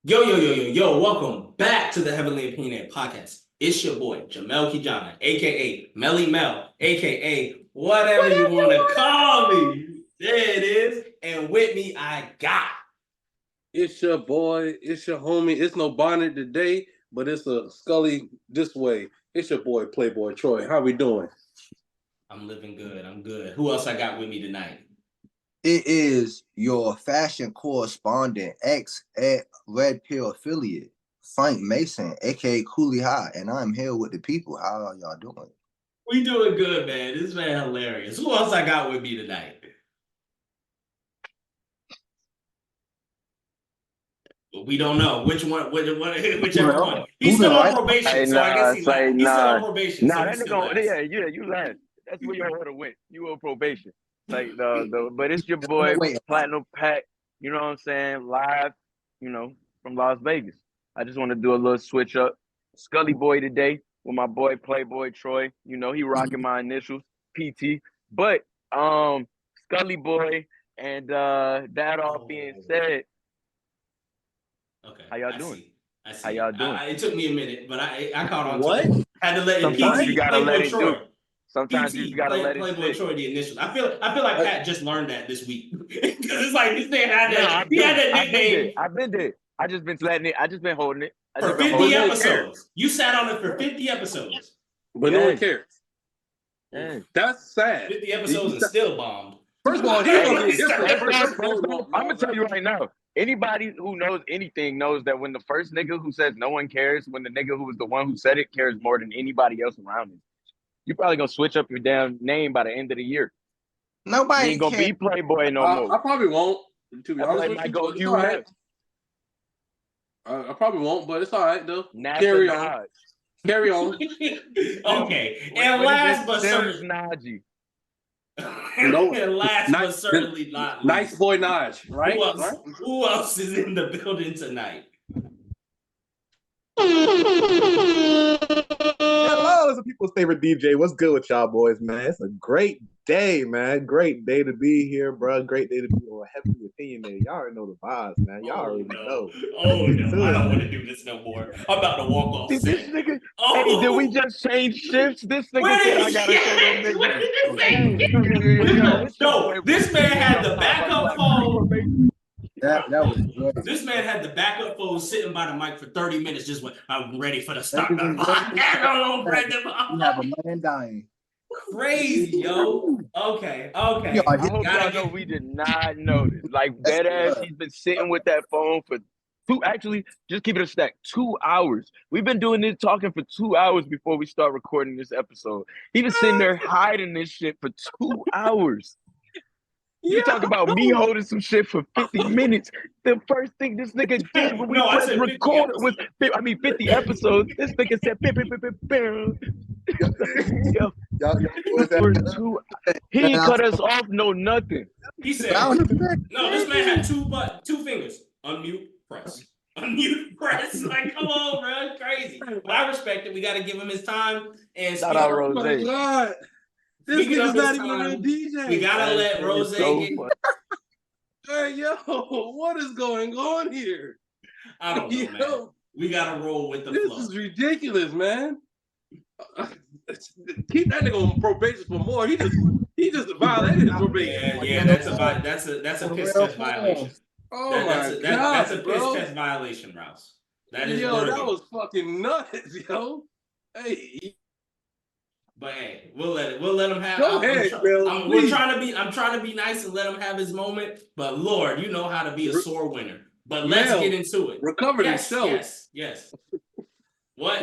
Yo, welcome back to the Heavenly Opinionated Podcast. It's your boy, Jamel Kijana, aka Melly Mel, aka whatever you want to call me. There it is. And with me, I got. It's your boy, it's your homie. It's no Bonnet today, but it's a Scully this way. It's your boy, Playboy Troy. How we doing? I'm living good. I'm good. Who else I got with me tonight? It is your fashion correspondent, ex at Red Pill affiliate, Frank Mason, aka Cooley High, and I'm here with the people. How are y'all doing? We doing good, man. This man hilarious. Who else I got with me tonight? We don't know whichever one. He's still on probation, so I guess he's still on probation. Nah, that nigga, you laughed. That's where your order went. You on probation. But it's your boy Platinum Pack, you know what I'm saying, live, from Las Vegas. I just want to do a little switch up. Scully Boy today with my boy Playboy Troy. You know, he rocking my initials, PT. But Scully Boy, and that all being said, okay, how y'all doing? I see. How y'all doing? It took me a minute, but I caught on. What? Had to let Sometimes PT you gotta let it Troy. do. Sometimes PT, you just gotta let it Playboy sit. Troy the initials. I feel like Pat just learned that this week because it's like this man had that. He had that nickname. I've been there. I just been letting it. I just been holding it. For 50 episodes. You sat on it for 50 episodes. But no one cares. Yeah. That's sad. 50 episodes and still bombed. First of all, I'm gonna tell you right now. Anybody who knows anything knows that when the first nigga who says no one cares, when the nigga who was the one who said it cares more than anybody else around him, you're probably gonna switch up your damn name by the end of the year. Nobody you ain't gonna be Playboy no more. I probably won't. To be honest with you, it's all right. I probably won't, but it's all right though. Carry on. Carry on. Okay. And last but certainly Najee. And last but certainly not least. Nice boy Naj, right? Who else is in the building tonight? Hello, it's people's favorite DJ. What's good with y'all boys, man? It's a great day, man. Great day to be here, bro. Great day to be on Heavenly Opinionated. Y'all already know the vibes, man. Y'all already know. Oh no, I don't want to do this no more. I'm about to walk off. This nigga, hey, did we just change shifts? This nigga said I gotta show them. No, this man had the backup phone. That was good. This man had the backup phone sitting by the mic for 30 minutes. Just went, I'm ready for the start. You have a man dying. Crazy, yo. Okay. I hope y'all know we did not notice. Like dead ass, he's been sitting with that phone for just keep it a stack. 2 hours. We've been doing this talking for 2 hours before we start recording this episode. He was sitting there hiding this shit for 2 hours. You talk about me holding some shit for 50 minutes. The first thing this nigga did when we recorded was 50 episodes. This nigga said, he cut us off, no nothing. He said, no, this man had two fingers. Unmute, press. Unmute, press. Like, come on, bro. It's crazy. But I respect it. We got to give him his time. And shout out Rose. Oh my God. This nigga's not even a real DJ. We gotta let Rose get. Hey, yo, what is going on here? I don't know, man. We gotta roll with the flow. This is ridiculous, man. Keep that nigga on probation for more. He just violated his probation. Yeah, that's a piss test violation. Oh my God, that's a piss test violation, Rouse. That is that was fucking nuts, yo. Hey. But hey, we'll let him have. Go ahead, Bill. I'm trying to be nice and let him have his moment. But Lord, you know how to be a sore winner. But let's get into it. Recover this show. Yes. What?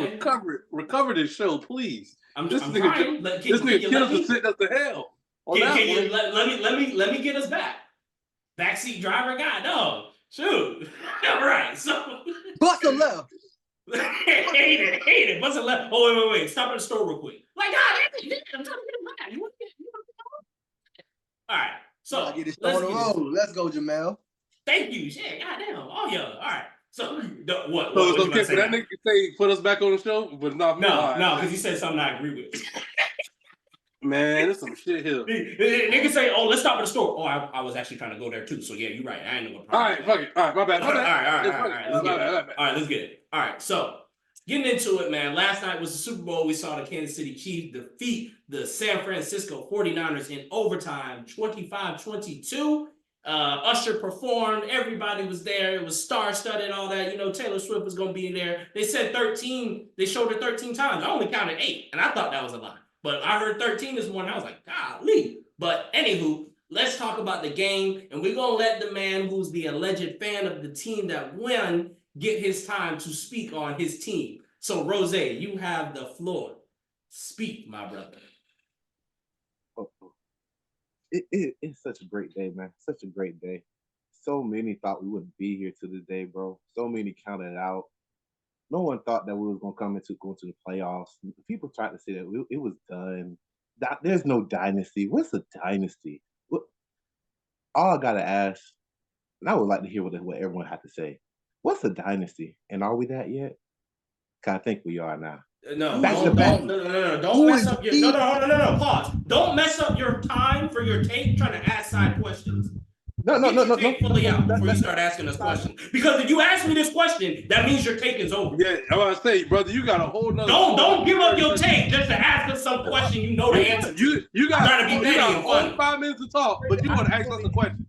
Recover this show, please. This nigga killed us and sent us to hell. Let me get us back. Backseat driver guy. No, shoot. All right. So bust a left. hate it. Bust a left. Oh wait. Stop at the store real quick. Like, God, I'm trying to get him back. You want to get all right. So get it on the road. Let's go, Jamel. Thank you. Shit, goddamn. Oh yeah. All right. So what? So it's okay for that nigga to say put us back on the show, but not me. No, because he said something I agree with. Man, there's some shit here. They can say, "Oh, let's stop at the store." Oh, I was actually trying to go there too. So yeah, you're right. I ain't know what All problem. right, fuck it. All right, my bad. All right, let's get it. All right, so getting into it, man. Last night was the Super Bowl. We saw the Kansas City Chiefs defeat the San Francisco 49ers in overtime, 25-22. Usher performed. Everybody was there. It was star-studded, all that. You know, Taylor Swift was going to be there. They said 13. They showed her 13 times. I only counted 8, and I thought that was a lot. But I heard 13 this morning. I was like, golly. But anywho, let's talk about the game, and we're going to let the man who's the alleged fan of the team that won get his time to speak on his team. So, Rose, you have the floor. Speak, my brother. It's such a great day, man. Such a great day. So many thought we wouldn't be here to this day, bro. So many counted it out. No one thought that we was gonna go into the playoffs. People tried to say that it was done. There's no dynasty. What's a dynasty? All I gotta ask, and I would like to hear what everyone had to say. What's a dynasty? And are we that yet? Cause I think we are now. No, Back to don't back. Don't mess up your no. Pause. Don't mess up your time for your tape trying to ask side questions. No. Take fully out before you start asking us questions. Because if you ask me this question, that means your take is over. Yeah, I was gonna say, brother, you got a whole nother. Don't give up your take just to ask us some question you know the answer. You got trying to be petty and funny. 5 minutes to talk, but you want to ask us a question.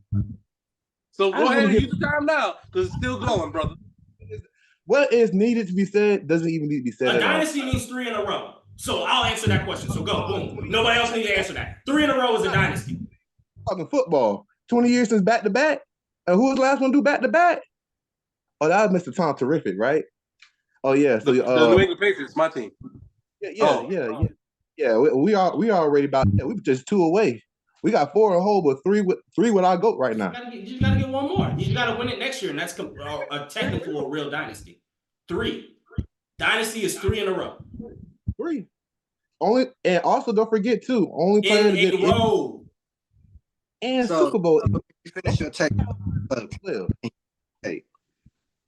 So go ahead and use the time now, because it's still going, brother. What is needed to be said doesn't even need to be said. A dynasty means 3 in a row. So I'll answer that question. So go, boom. Nobody else needs to answer that. 3 in a row is a dynasty. Talking football. 20 years since back to back. And who was the last one to do back to back? Oh, that was Mr. Tom Terrific, right? Oh yeah. So the New England Patriots, my team. Yeah. We are already about. Yeah, we just 2 away. We got 4 in a hole, but 3 with our GOAT right now. You just gotta get 1 more. You just gotta win it next year, and that's a technical or real dynasty. 3. Dynasty is 3 in a row. 3. Only, and also don't forget too. Only player to get row. And Super Bowl. Finish your take. Hey,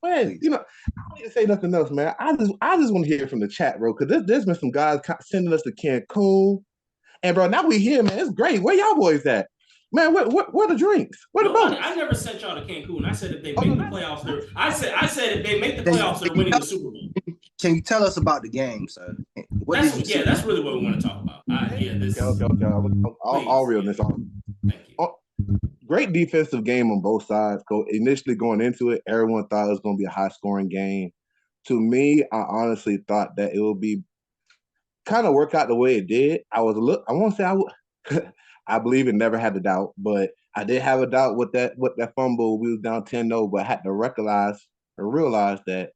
man, you know, I don't need to say nothing else, man. I just want to hear from the chat, bro, because there's been some guys sending us to Cancun, and bro, now we here, man. It's great. Where y'all boys at, man? Where the drinks? Where the boats? I never sent y'all to Cancun. I said if they make the playoffs, I said if they make the playoffs, they're winning the Super Bowl. Can you tell us about the game, sir? That's really what we want to talk about. Okay. All realness. Thank you. Great defensive game on both sides. Initially going into it, everyone thought it was going to be a high-scoring game. To me, I honestly thought that it would be kind of work out the way it did. I won't say I believe it, never had a doubt, but I did have a doubt with that fumble. We was down 10-0, but I had to realize that,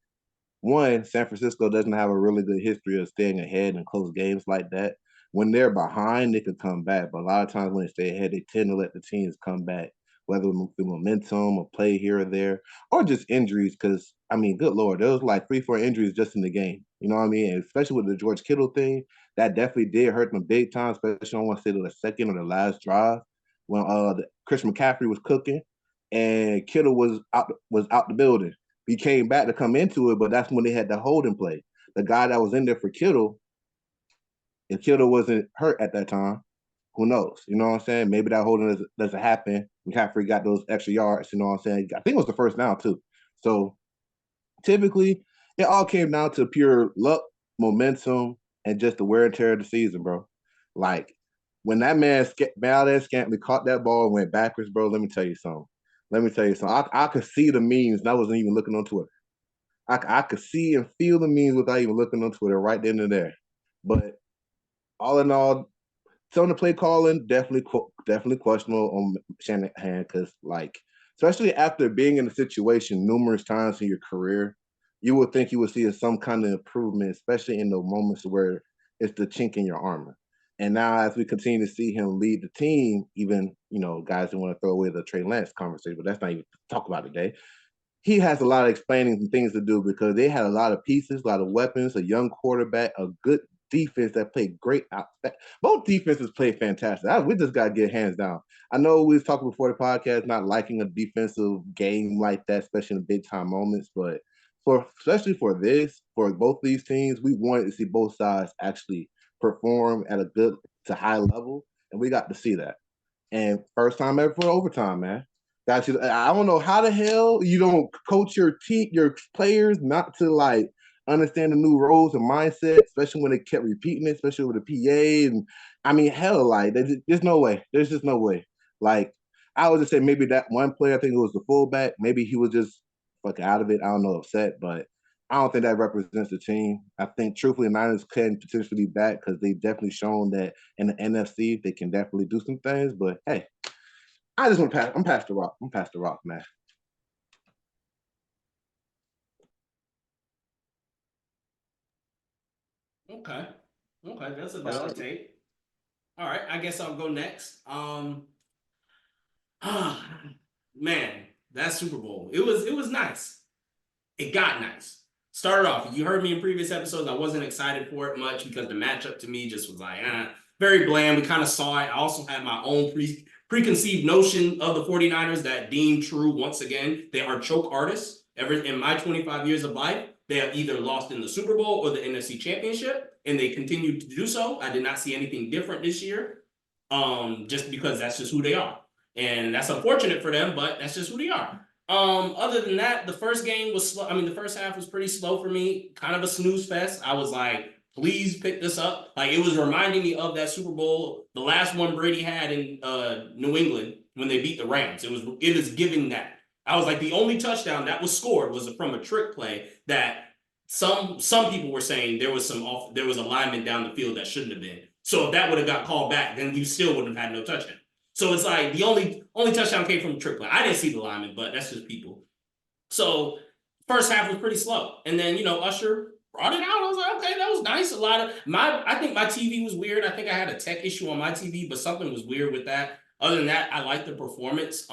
one, San Francisco doesn't have a really good history of staying ahead in close games like that. When they're behind, they can come back. But a lot of times when they stay ahead, they tend to let the teams come back, whether through momentum or play here or there, or just injuries. Because, I mean, good Lord, there was like 3-4 injuries just in the game. You know what I mean? And especially with the George Kittle thing, that definitely did hurt them big time, especially I want to say the second or the last drive when Chris McCaffrey was cooking and Kittle was out the building. He came back to come into it, but that's when they had the holding play. The guy that was in there for Kittle, if Kittle wasn't hurt at that time, who knows? You know what I'm saying? Maybe that holding doesn't happen. McCaffrey got those extra yards, you know what I'm saying? I think it was the first down, too. So, typically, it all came down to pure luck, momentum, and just the wear and tear of the season, bro. Like, when that man, Scantling, caught that ball and went backwards, bro, let me tell you something. I could see the memes, and I wasn't even looking on Twitter. I could see and feel the memes without even looking on Twitter right then and there. But all in all, some of the play calling definitely questionable on Shanahan because, like, especially after being in a situation numerous times in your career, you would think you would see some kind of improvement, especially in the moments where it's the chink in your armor. And now, as we continue to see him lead the team, even, you know, guys that want to throw away the Trey Lance conversation, but that's not even talk about today. He has a lot of explaining some things to do because they had a lot of pieces, a lot of weapons, a young quarterback, a good defense that played great. Both defenses played fantastic. We just got to get hands down. I know we was talking before the podcast, not liking a defensive game like that, especially in big time moments, but especially for both these teams, we wanted to see both sides actually perform at a good to high level, and we got to see that. And first time ever for overtime, man. I don't know how the hell you don't coach your team, your players, not to like understand the new roles and mindset, especially when they kept repeating it, especially with the PA. And I mean, hell, like there's no way. There's just no way. Like I would just say maybe that one player, I think it was the fullback, maybe he was just fucking out of it. I don't know, upset, but I don't think that represents the team. I think truthfully, the Niners can potentially be back because they've definitely shown that in the NFC they can definitely do some things. But hey, I just want to pass. I'm past the rock. I'm past the rock, man. Okay. Okay, that's a valid take. All right, I guess I'll go next. Man, that Super Bowl. It was nice. It got nice. Started off, you heard me in previous episodes, I wasn't excited for it much because the matchup to me just was like, very bland. We kind of saw it. I also had my own preconceived notion of the 49ers that deemed true once again. They are choke artists. In my 25 years of life, they have either lost in the Super Bowl or the NFC Championship, and they continue to do so. I did not see anything different this year, just because that's just who they are. And that's unfortunate for them, but that's just who they are. Other than that, the first game was slow. I mean, the first half was pretty slow for me, kind of a snooze fest. I was like, please pick this up. Like, it was reminding me of that Super Bowl, the last one Brady had in New England when they beat the Rams. It is giving that. I was like, the only touchdown that was scored was from a trick play that some people were saying there was a lineman down the field that shouldn't have been. So if that would have got called back, then you still wouldn't have had no touchdown. So it's like the only touchdown came from the trick play. I didn't see the lineman, but that's just people. So first half was pretty slow. And then, Usher brought it out. I was like, okay, that was nice. I think my TV was weird. I think I had a tech issue on my TV, but something was weird with that. Other than that, I liked the performance.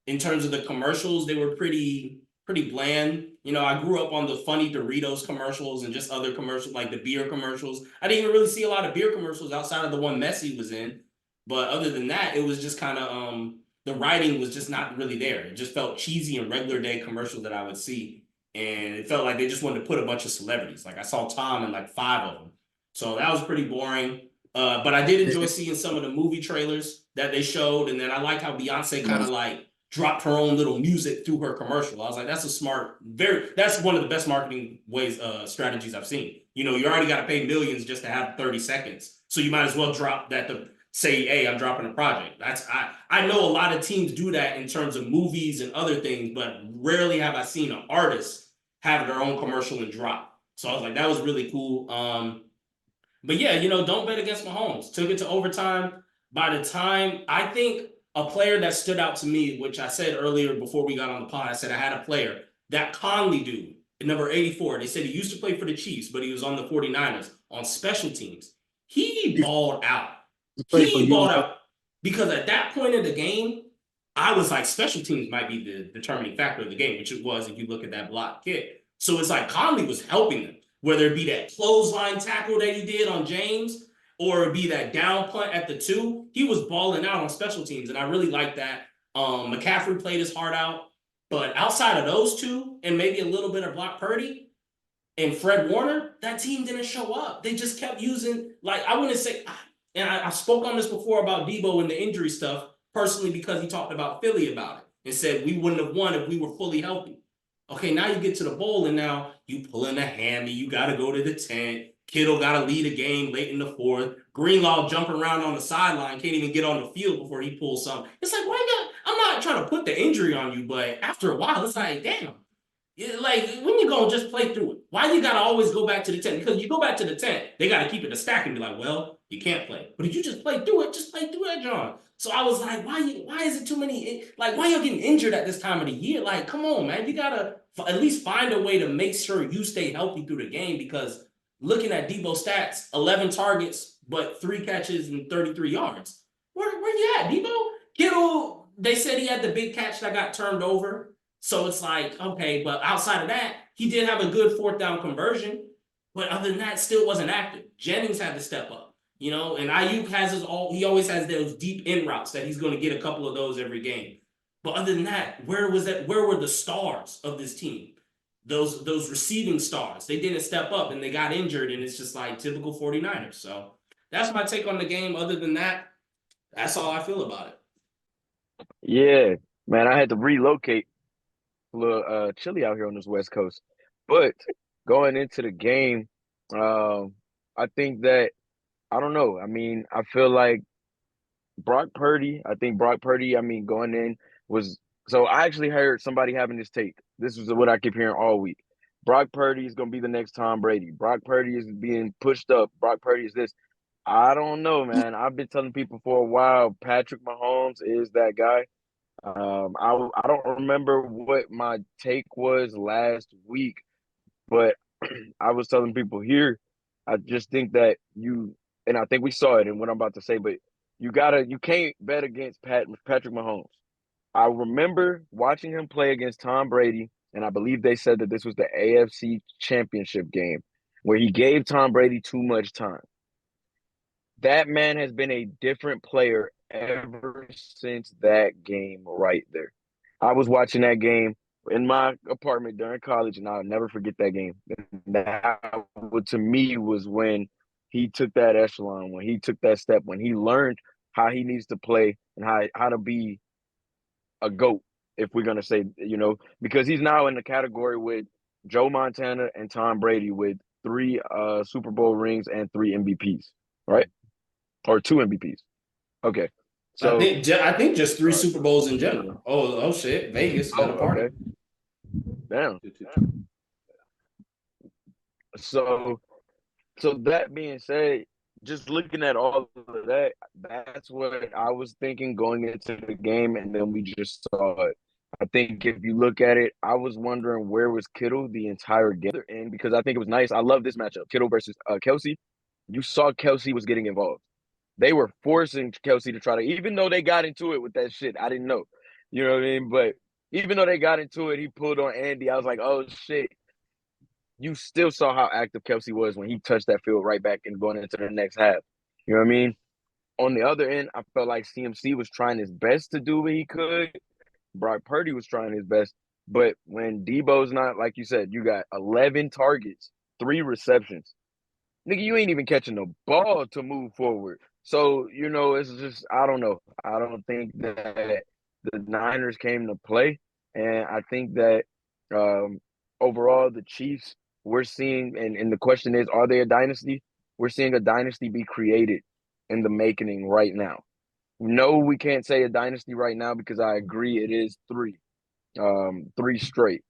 In terms of the commercials, they were pretty bland. I grew up on the funny Doritos commercials and just other commercials, like the beer commercials. I didn't even really see a lot of beer commercials outside of the one Messi was in. But other than that, it was just kind of the writing was just not really there. It just felt cheesy and regular day commercials that I would see. And it felt like they just wanted to put a bunch of celebrities. Like I saw Tom in like 5 of them. So that was pretty boring. But I did enjoy seeing some of the movie trailers that they showed. And then I like how Beyonce kind of like dropped her own little music through her commercial. I was like, that's one of the best marketing strategies I've seen. You already got to pay millions just to have 30 seconds. So you might as well drop that to say, hey, I'm dropping a project. I know a lot of teams do that in terms of movies and other things, but rarely have I seen an artist have their own commercial and drop. So I was like, that was really cool. But yeah, don't bet against Mahomes. Took it to overtime. By the time, I think a player that stood out to me, which I said earlier before we got on the pod, I said I had a player, that Conley dude, number 84. They said he used to play for the Chiefs, but he was on the 49ers on special teams. He balled out. He balled out because at that point in the game, I was like, special teams might be the determining factor of the game, which it was if you look at that block kick. So it's like Conley was helping them, whether it be that clothesline tackle that he did on James or it be that down punt at the 2. He was balling out on special teams, and I really like that. McCaffrey played his heart out, but outside of those 2 and maybe a little bit of Brock Purdy and Fred Warner, that team didn't show up. They just kept using, like, I wouldn't say... And I spoke on this before about Debo and the injury stuff, personally because he talked about Philly about it and said we wouldn't have won if we were fully healthy. Okay, now you get to the bowl and now you pull in a hammy, you got to go to the tent. Kittle got to lead a game late in the 4th. Greenlaw jumping around on the sideline, can't even get on the field before he pulls something. It's like, I'm not trying to put the injury on you, but after a while, it's like, damn. Like, when you go just play through it, why you got to always go back to the tent? Because you go back to the tent, they got to keep it a stack and be like, well, you can't play. But if you just play through it, just play through that, John. So I was like, why is it too many? Like, why y'all getting injured at this time of the year? Like, come on, man. You got to at least find a way to make sure you stay healthy through the game because looking at Debo stats, 11 targets, but 3 catches and 33 yards. Where you at, Debo? Kittle, they said he had the big catch that got turned over. So it's like, okay, but outside of that, he did have a good 4th down conversion. But other than that, still wasn't active. Jennings had to step up, and Ayuk he always has those deep in routes that he's going to get a couple of those every game. But other than that, where were the stars of this team? Those receiving stars. They didn't step up and they got injured, and it's just like typical 49ers. So That's my take on the game. Other than that, that's all I feel about it. Yeah, man, I had to relocate. A little chilly out here on this West Coast. But going into the game, I think that I don't know. I mean, I feel like I think Brock Purdy, I mean, going in was so I actually heard somebody having this take. This is what I keep hearing all week. Brock Purdy is gonna be the next Tom Brady. Brock Purdy is being pushed up. Brock Purdy is this. I don't know, man. I've been telling people for a while, Patrick Mahomes is that guy. I don't remember what my take was last week, but I was telling people here, I just think that and I think we saw it in what I'm about to say, but you can't bet against Patrick Mahomes. I remember watching him play against Tom Brady, and I believe they said that this was the AFC Championship game where he gave Tom Brady too much time. That man has been a different player ever since that game right there. I was watching that game in my apartment during college, and I'll never forget that game. That, to me, was when he took that echelon, when he took that step, when he learned how he needs to play and how to be a GOAT, if we're going to say, because he's now in the category with Joe Montana and Tom Brady with 3 Super Bowl rings and 3 MVPs, right? Or 2 MVPs. Okay. So I think just 3 Super Bowls in general. Oh shit. Vegas got a party. Okay. Damn. So that being said, just looking at all of that, that's what I was thinking going into the game, and then we just saw it. I think if you look at it, I was wondering where was Kittle the entire game, and because I think it was nice. I love this matchup, Kittle versus Kelsey. You saw Kelsey was getting involved. They were forcing Kelsey to try to, even though they got into it with that shit. I didn't know, you know what I mean? But even though they got into it, he pulled on Andy. I was like, oh shit. You still saw how active Kelsey was when he touched that field right back and going into the next half. You know what I mean? On the other end, I felt like CMC was trying his best to do what he could. Brock Purdy was trying his best. But when Debo's not, like you said, you got 11 targets, 3 receptions. Nigga, you ain't even catching the ball to move forward. So, it's just, I don't know. I don't think that the Niners came to play. And I think that overall, the Chiefs, we're seeing, and the question is, are they a dynasty? We're seeing a dynasty be created in the making right now. No, we can't say a dynasty right now because I agree it is 3 straight.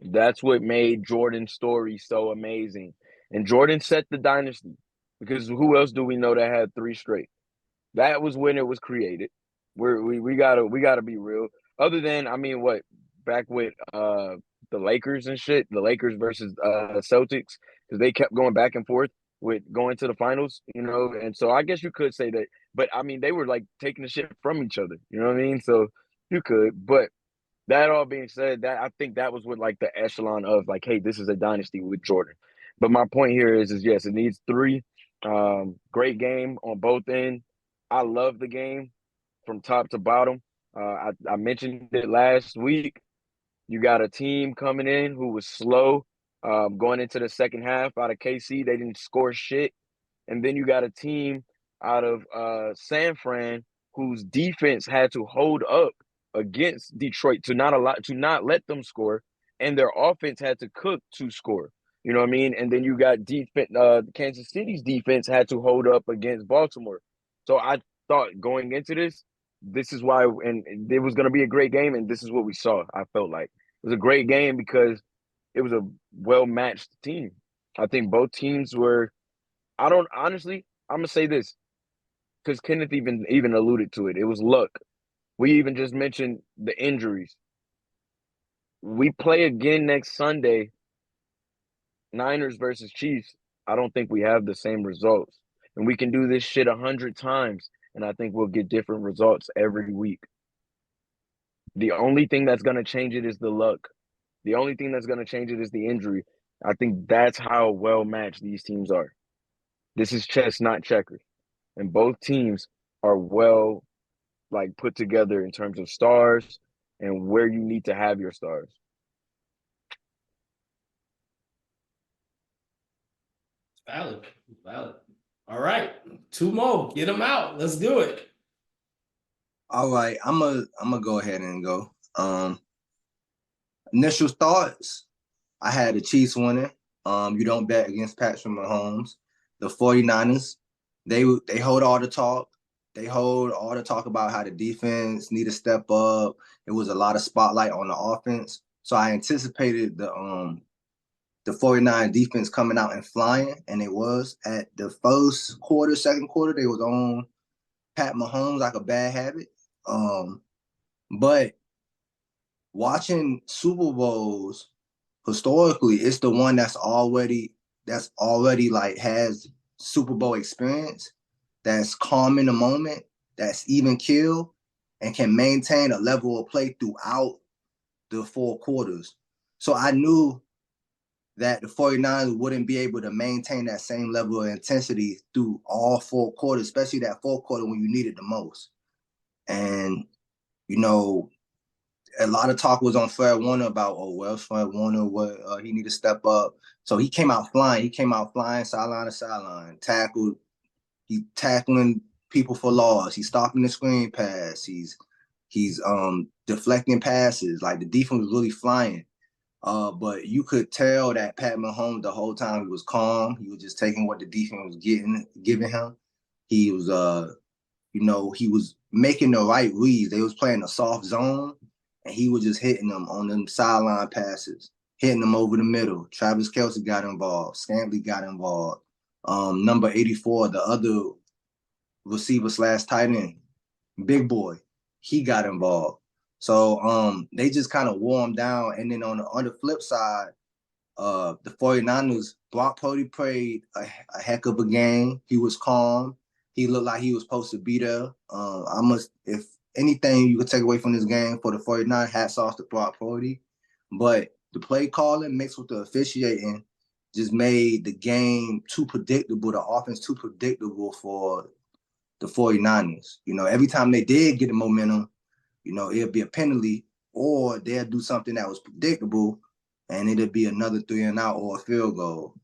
That's what made Jordan's story so amazing. And Jordan set the dynasty because who else do we know that had 3 straight? That was when it was created. We gotta be real. Other than, I mean, what back with the Lakers and shit, the Lakers versus Celtics, because they kept going back and forth with going to the finals, and so I guess you could say that. But I mean, they were like taking the shit from each other. You know what I mean? So you could, but that all being said, that I think that was what like the echelon of like, hey, this is a dynasty with Jordan. But my point here is yes, it needs 3. Great game on both ends. I love the game from top to bottom. I mentioned it last week. You got a team coming in who was slow going into the second half out of KC. They didn't score shit. And then you got a team out of San Fran whose defense had to hold up against Detroit to not let them score, and their offense had to cook to score. You know what I mean? And then you got defense. Kansas City's defense had to hold up against Baltimore. So I thought going into this is why, and it was going to be a great game, and this is what we saw. I felt like it was a great game because it was a well-matched team. I think both teams were. I don't honestly. I'm gonna say this because Kenneth even alluded to it. It was luck. We even just mentioned the injuries. We play again next Sunday, Niners versus Chiefs. I don't think we have the same results. And we can do this shit 100 times, and I think we'll get different results every week. The only thing that's going to change it is the luck. The only thing that's going to change it is the injury. I think that's how well matched these teams are. This is chess, not checkers. And both teams are well put together in terms of stars and where you need to have your stars. Valid. All right, 2 more. Get them out. Let's do it. All right, I'm gonna go ahead and go. Initial thoughts. I had the Chiefs winning. You don't bet against Patrick Mahomes. The 49ers, they hold all the talk. They hold all the talk about how the defense need to step up. It was a lot of spotlight on the offense. So I anticipated the 49 defense coming out and flying, and it was. At the first quarter, second quarter, they was on Pat Mahomes like a bad habit. But watching Super Bowls historically, it's the one that's already like has Super Bowl experience, that's calm in the moment, that's even kill, and can maintain a level of play throughout the 4 quarters. So I knew that the 49ers wouldn't be able to maintain that same level of intensity through all 4 quarters, especially that 4th quarter when you need it the most. And, you know, a lot of talk was on Fred Warner about, Fred Warner, he need to step up. So he came out flying. He came out flying sideline to sideline, He's tackling people for loss. He's stopping the screen pass. He's deflecting passes. Like, the defense was really flying. But you could tell that Pat Mahomes the whole time he was calm. He was just taking what the defense was giving him. He was he was making the right reads. They was playing a soft zone, and he was just hitting them on them sideline passes, hitting them over the middle. Travis Kelce got involved. Stanley got involved. Number 84, the other receiver / tight end, big boy, he got involved. So they just kind of wore him down. And then on the flip side, the 49ers, Brock Purdy played a heck of a game. He was calm. He looked like he was supposed to be there. If anything you could take away from this game for the 49ers, hats off to Brock Purdy. But the play calling mixed with the officiating just made the game too predictable, the offense too predictable for the 49ers. Every time they did get the momentum, it'd be a penalty, or they'll do something that was predictable, and it'd be another 3 and out or a field goal.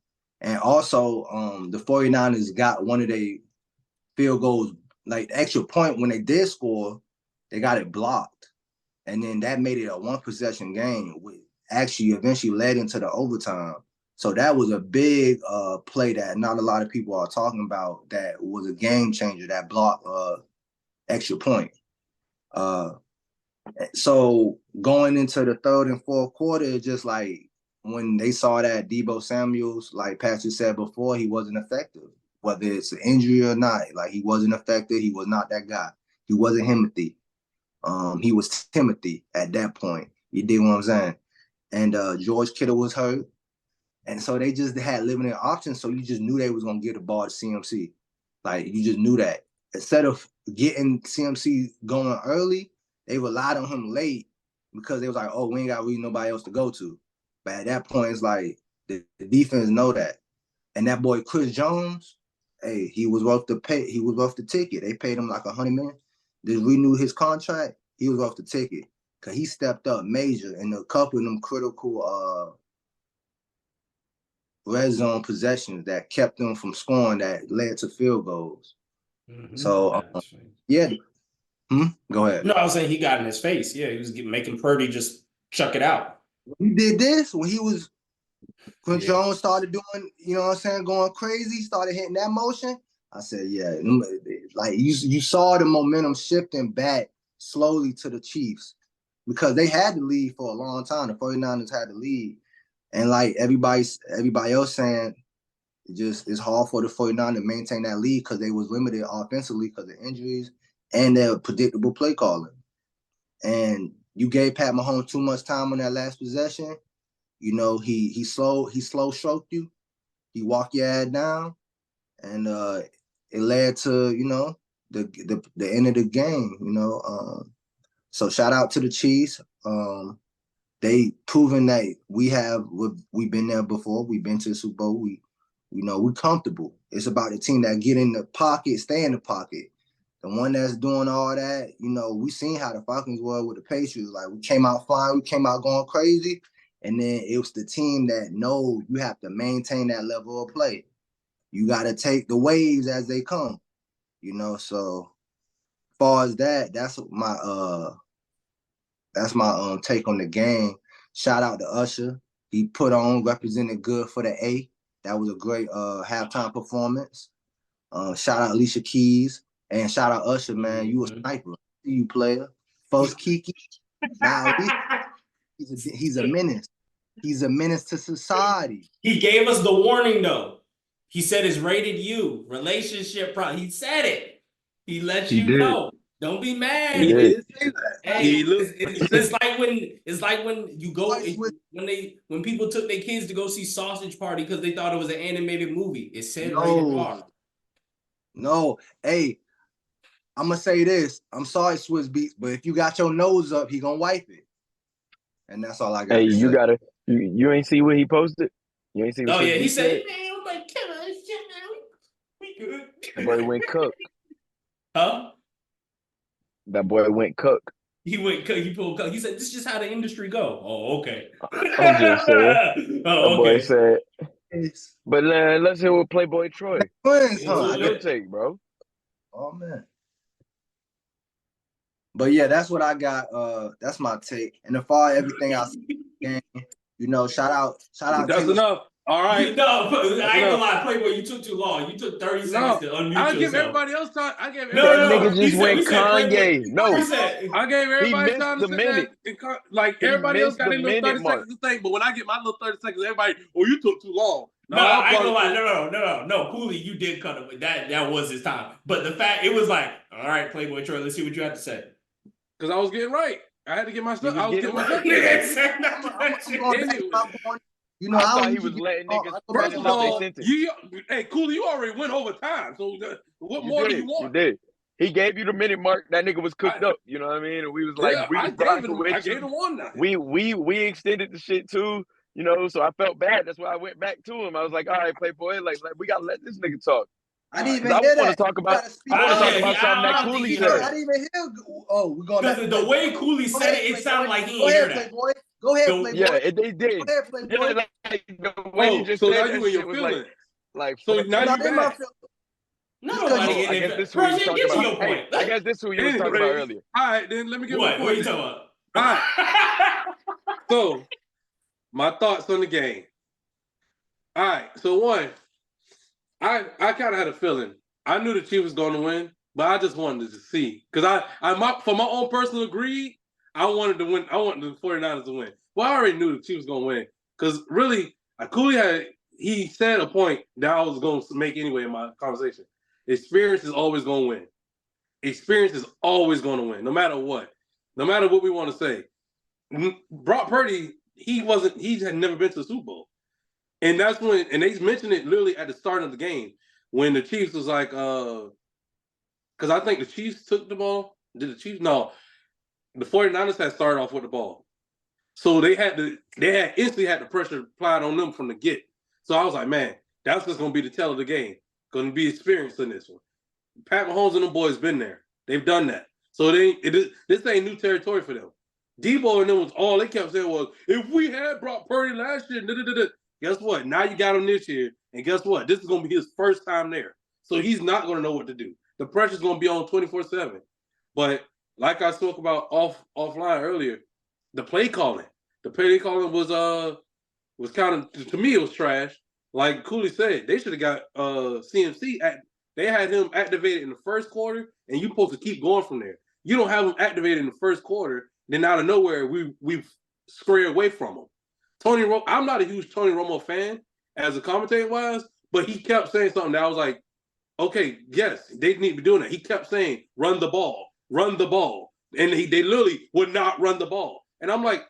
And also, the 49ers got one of their field goals, like the extra point when they did score, they got it blocked. And then that made it a 1-possession game, which actually eventually led into the overtime. So that was a big play that not a lot of people are talking about, that was a game changer, that block extra point. So going into the 3rd and 4th quarter, just like when they saw that Deebo Samuels, like Patrick said before, he wasn't effective. Whether it's an injury or not, like, he wasn't effective. He was not that guy. He wasn't Timothy. He was Timothy at that point. You dig what I'm saying? And George Kittle was hurt. And so they just had limited options. So you just knew they was going to get the ball to CMC. Like, you just knew that. Instead of getting CMC going early, they relied on him late because they was like, we ain't got really nobody else to go to. But at that point, it's like the defense know that. And that boy Chris Jones, hey, he was worth the pay. He was worth the ticket. They paid him like $100 million. They renewed his contract. He was worth the ticket because he stepped up major in a couple of them critical red zone possessions that kept them from scoring, that led to field goals. Mm-hmm. So yeah. Go ahead. No, I was saying he got in his face. Yeah, he was making Purdy just chuck it out. He did this when Jones started doing, going crazy, started hitting that motion. I said, yeah, like you saw the momentum shifting back slowly to the Chiefs, because they had the lead for a long time. The 49ers had the lead. And like everybody else saying, it's hard for the 49ers to maintain that lead because they was limited offensively because of injuries and their predictable play calling. And you gave Pat Mahomes too much time on that last possession. He slow stroked you. He walked your ass down, and it led to the end of the game. So shout out to the Chiefs. They proven that we've been there before. We've been to the Super Bowl. We're comfortable. It's about the team that get in the pocket, stay in the pocket. The one that's doing all that, we seen how the Falcons were with the Patriots. Like, we came out flying, we came out going crazy, and then it was the team that knows you have to maintain that level of play. you gotta take the waves as they come. You know, so far as that, that's my take on the game. Shout out to Usher. He put on, represented good for the A. That was a great halftime performance. Shout out Alicia Keys and shout out Usher, man. You a sniper. See you, player. First Kiki. Now he's a menace. He's a menace to society. He gave us the warning though. He said it's rated U, relationship problem. He said it. He let He you did. know. Don't be mad. He did. Hey, it's like when you go when people took their kids to go see Sausage Party because they thought it was an animated movie. It said rated R. No, hey, I'm gonna say this. I'm sorry, Swiss Beats, but if you got your nose up, he gonna wipe it. And that's all I got. Hey, to you say. gotta. You ain't see what he posted. You ain't see. What Oh yeah, he Beats said, "Man, I'm like, we good." that boy went cook. Huh? That boy went cook. He went. He pulled. He said, "This is just how the industry go." Oh, okay. I'm just saying. Oh, That boy okay. said. But let's hear what Playboy Troy. Twins, huh? What's your take, bro? Oh man. But yeah, that's what I got. That's my take. And as far as everything else, you know, shout out. That's Taylor. enough. All right. No, I ain't gonna lie, Playboy, you took too long. You took 30 seconds to unmute I yourself. give everybody else time. I gave No, everybody That nigga just went Kanye. No, He said, I gave everybody missed time the to sit minute. there. Like He everybody else missed got the their little 30 minute mark. seconds to think, but when I get my little 30 seconds, everybody, oh, you took too long. no, I ain't gonna lie. No. Cooley, you did cut him. That was his time. But the fact, it was like, all right, Playboy Troy, let's see what you have to say. Because I was getting right. I had to get my stuff. I was getting my stuff. You know, I I thought don't he was usually letting niggas First finish of out their all, sentence. hey, Cooley, you already went over time. So what more do you want? You did. He gave you the minute mark. That nigga was cooked up. You know what I mean? And we was like, Yeah, we was rocking with I you. gave him one now. We extended the shit too. You know, so I felt bad. That's why I went back to him. I was like, all right, Playboy, like we gotta let this nigga talk. I didn't even I hear want that. to talk about. I I want to talk yeah, about something that I don't Cooley think said. I didn't even hear. Oh, we're going back. Because the way Cooley said it, it sounded like he Go didn't hear ahead, that. Playboy. Go ahead, Playboy. Yeah, they did. Go ahead, Playboy. Yeah, like the way you just so said now that you in shit your was feelings. like So fuck now you. Not you in my mad. feelings. Nobody I getting guess it. this is what you was Bro, talking get to about. your point. Hey, I guess this is what you was talking about earlier. All right, then let me get my What? What are you point. talking about? All right. So, my thoughts on the game. All right. So one, I kind of had a feeling. I knew the Chiefs was going to win, but I just wanted to see because for my own personal greed, I wanted to win. I wanted the 49ers to win. Well, I already knew the Chiefs was going to win because really, Cooley he said a point that I was going to make anyway in my conversation. Experience is always going to win. Experience is always going to win, no matter what. No matter what we want to say. Brock Purdy, he had never been to the Super Bowl. And that's when, and they mentioned it literally at the start of the game when the Chiefs was like, because I think the Chiefs took the ball. Did the Chiefs? No. The 49ers had started off with the ball. So they instantly had the pressure applied on them from the get. So I was like, man, that's just going to be the tell of the game. Going to be experienced in this one. Pat Mahomes and them boys been there. They've done that. So this ain't new territory for them. Debo and them was all they kept saying was, if we had Brock Purdy last year, guess what? Now you got him this year. And guess what? This is going to be his first time there. So he's not going to know what to do. The pressure's going to be on 24/7. But like I spoke about offline earlier, the play calling was kind of, to me, it was trash. Like Cooley said, they should have got CMC. They had him activated in the first quarter, and you're supposed to keep going from there. You don't have him activated in the first quarter, then out of nowhere, we've strayed away from him. I'm not a huge Tony Romo fan as a commentator wise, but he kept saying something that I was like, okay, yes, they need to be doing that. He kept saying, run the ball. And they literally would not run the ball. And I'm like,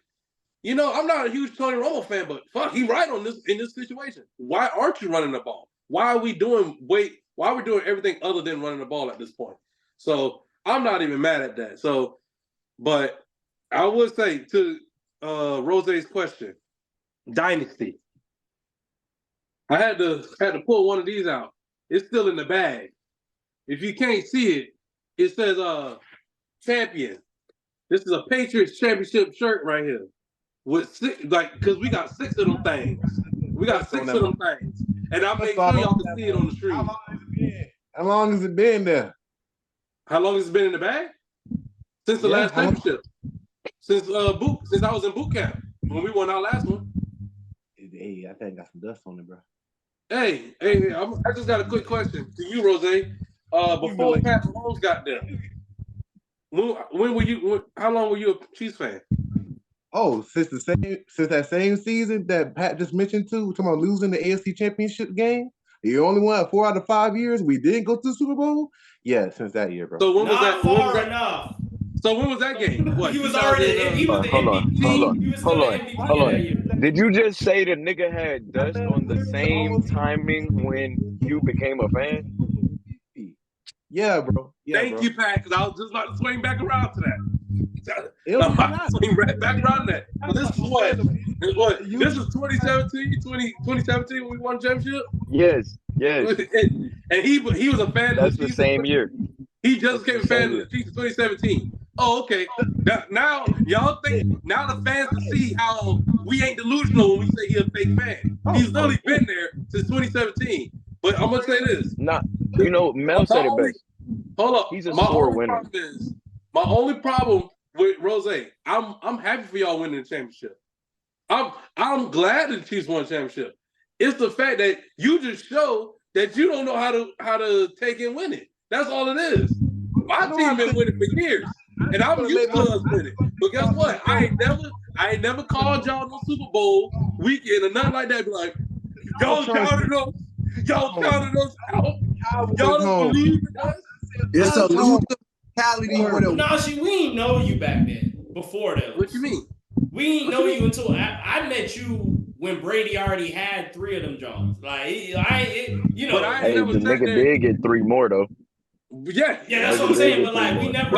I'm not a huge Tony Romo fan, but fuck, he right on this in this situation. Why aren't you running the ball? Why are we doing everything other than running the ball at this point? So I'm not even mad at that. So, but I would say to Rose's question, Dynasty. I had to pull one of these out. It's still in the bag. If you can't see it, it says champion. This is a Patriots championship shirt right here. With six, because we got 6 of them things. And and I make That's sure all y'all can see it on the How stream. long has it been? How long has it been there? How long has it been in the bag? Since the Yeah, last how long- championship. Since I was in boot camp when we won our last one. Hey, I think I got some dust on it, bro. Hey, I just got a quick question to you, Rose. Before Pat Mahomes got there, when were you? How long were you a Chiefs fan? Oh, since that same season that Pat just mentioned too, talking about losing the AFC Championship game. You only won 4 out of 5 years. We didn't go to the Super Bowl. Yeah, since that year, bro. So when was Not that? When was far that? enough. So when was that game? What? He was 2000, already. He was the Hold on, MVP. hold on, He was hold still on, the MVP hold of that on. year. Did you just say the nigga had dust on the same timing when you became a fan? Yeah, bro. Yeah, Thank bro. you, Pat, because I was just about to swing back around to that. It was I'm about to swing right back around that. So this is what? This is 2017, 2017 when we won the championship? Yes, yes. And he was a fan of That's the the Chiefs. same year. He just became a That's the fan same of the year. Chiefs in 2017. Oh, okay. Now y'all think now the fans can see how we ain't delusional when we say he's a fake fan. He's literally been there since 2017. But I'm gonna say this. Nah, you know, Mel said it best. Hold up. He's a My sore only winner. problem is my only problem with Rose. I'm happy for y'all winning the championship. I'm glad that the Chiefs won the championship. It's the fact that you just show that you don't know how to take and win it. That's all it is. My team been winning for years, and I'm used to us winning. But guess what? I ain't never called y'all no Super Bowl weekend or nothing like that. Be like, y'all counted us. Y'all counted us out. Y'all don't believe in us. It's a loser mentality with a No, we ain't know you back then. Before that. What you mean? We ain't know you until I met you when Brady already had 3 of them Johns. Like you know. But I ain't Hey, never the sat nigga there. did get 3 more though. Yeah, That's what I'm saying. But like we never.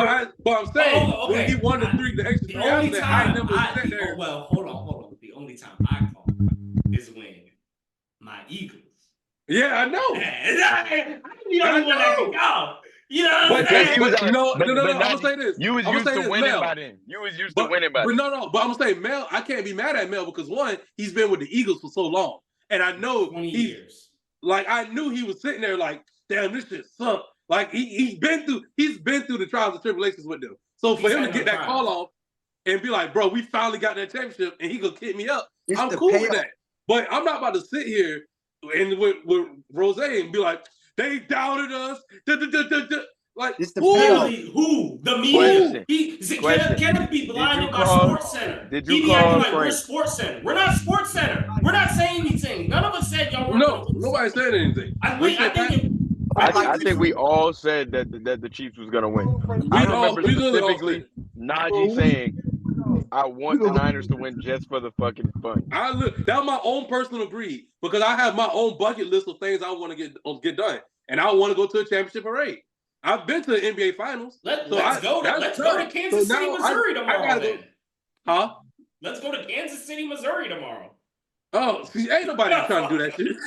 But I'm saying okay. when he won the extra 3 after that, I never sat there. Well, hold on. The only time I call is when my Eagles. Yeah, I know. I the only one that can call. You know what I'm But saying? no. I'm Najee, gonna say this. You was I'm used gonna say to this, winning Mel. by then. You was used to winning by then. But I'm gonna say Mel. I can't be mad at Mel because one, he's been with the Eagles for so long, and I know 20 years. Like I knew he was sitting there like, damn, this shit sucked. Like he's been through the trials and tribulations with them. So for him to get that call off and be like, bro, we finally got that championship, and he gonna kick me up. I'm cool with that. But I'm not about to sit here and with Rose and be like, they doubted us. Like It's the who? The media. Question. Kenneth be blinded by call- Sports Center. did you He be call acting like Frank? we're Sports Center. We're not Sports Center. We're not saying anything. None of us said y'all were. No, nobody said anything. I think we all said that the Chiefs was gonna win. I remember specifically Najee saying, "I want the Niners to win just for the fucking fun." That was my own personal greed because I have my own bucket list of things I want to get done, and I want to go to a championship parade. I've been to the NBA Finals. Let's go to Kansas City, Missouri tomorrow. Then. Huh? Let's go to Kansas City, Missouri tomorrow. Oh, see, ain't nobody trying to do that shit.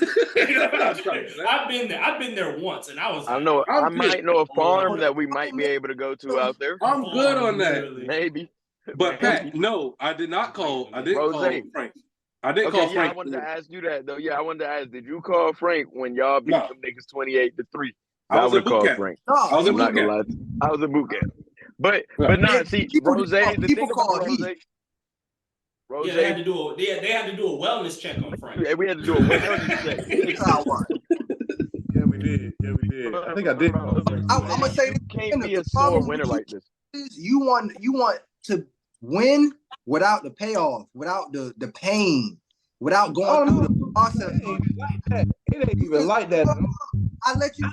I've been there once, and I was. I know. I might know a farm that we might be able to go to out there. I'm good on that. Maybe. But Pat, no, I did not call. I didn't call Frank. I didn't call Frank. Yeah, I wanted to ask you that though. Yeah, I wanted to ask. Did you call Frank when y'all beat them niggas 28-3? I was in boot camp. Frank. I was in boot camp. I was in boot camp. But nah, see, Rose. The thing about Rose. Yeah, they had to do a wellness check on Frank. Yeah, we had to do a wellness check. Yeah, we did. I think I did. I'm gonna say you can't be a sore winner like this. You want to win without the payoff, without the pain, without going through the process. It ain't even like that. I let you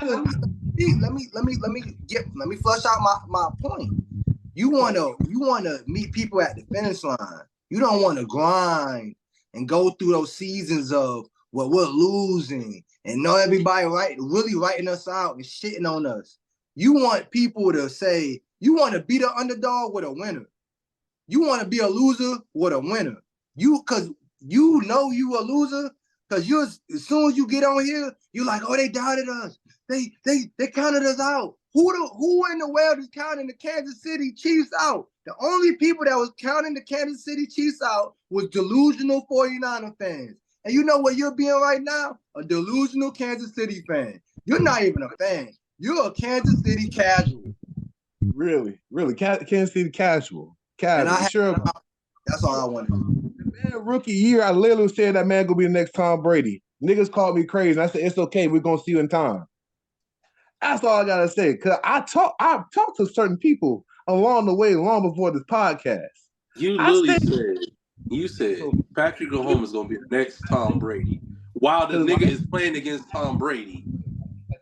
let me flush out my point. You wanna meet people at the finish line. You don't want to grind and go through those seasons of what we're losing and know everybody really writing us out and shitting on us. You want people to say you want to be the underdog with a winner. You want to be a loser with a winner. Because you know you a loser. Because as soon as you get on here, you're like, oh, they doubted us. They counted us out. Who in the world is counting the Kansas City Chiefs out? The only people that was counting the Kansas City Chiefs out was delusional 49er fans. And you know what you're being right now? A delusional Kansas City fan. You're not even a fan. You're a Kansas City casual. Really, Kansas City casual. And Sure. That's all I wanted. Man, rookie year, I literally said that man gonna be the next Tom Brady. Niggas called me crazy. And I said, it's okay, we're gonna see you in time. That's all I gotta say. Cause I've talked to certain people along the way, long before this podcast. You said Patrick Mahomes is gonna be the next Tom Brady. While the nigga is playing against Tom Brady.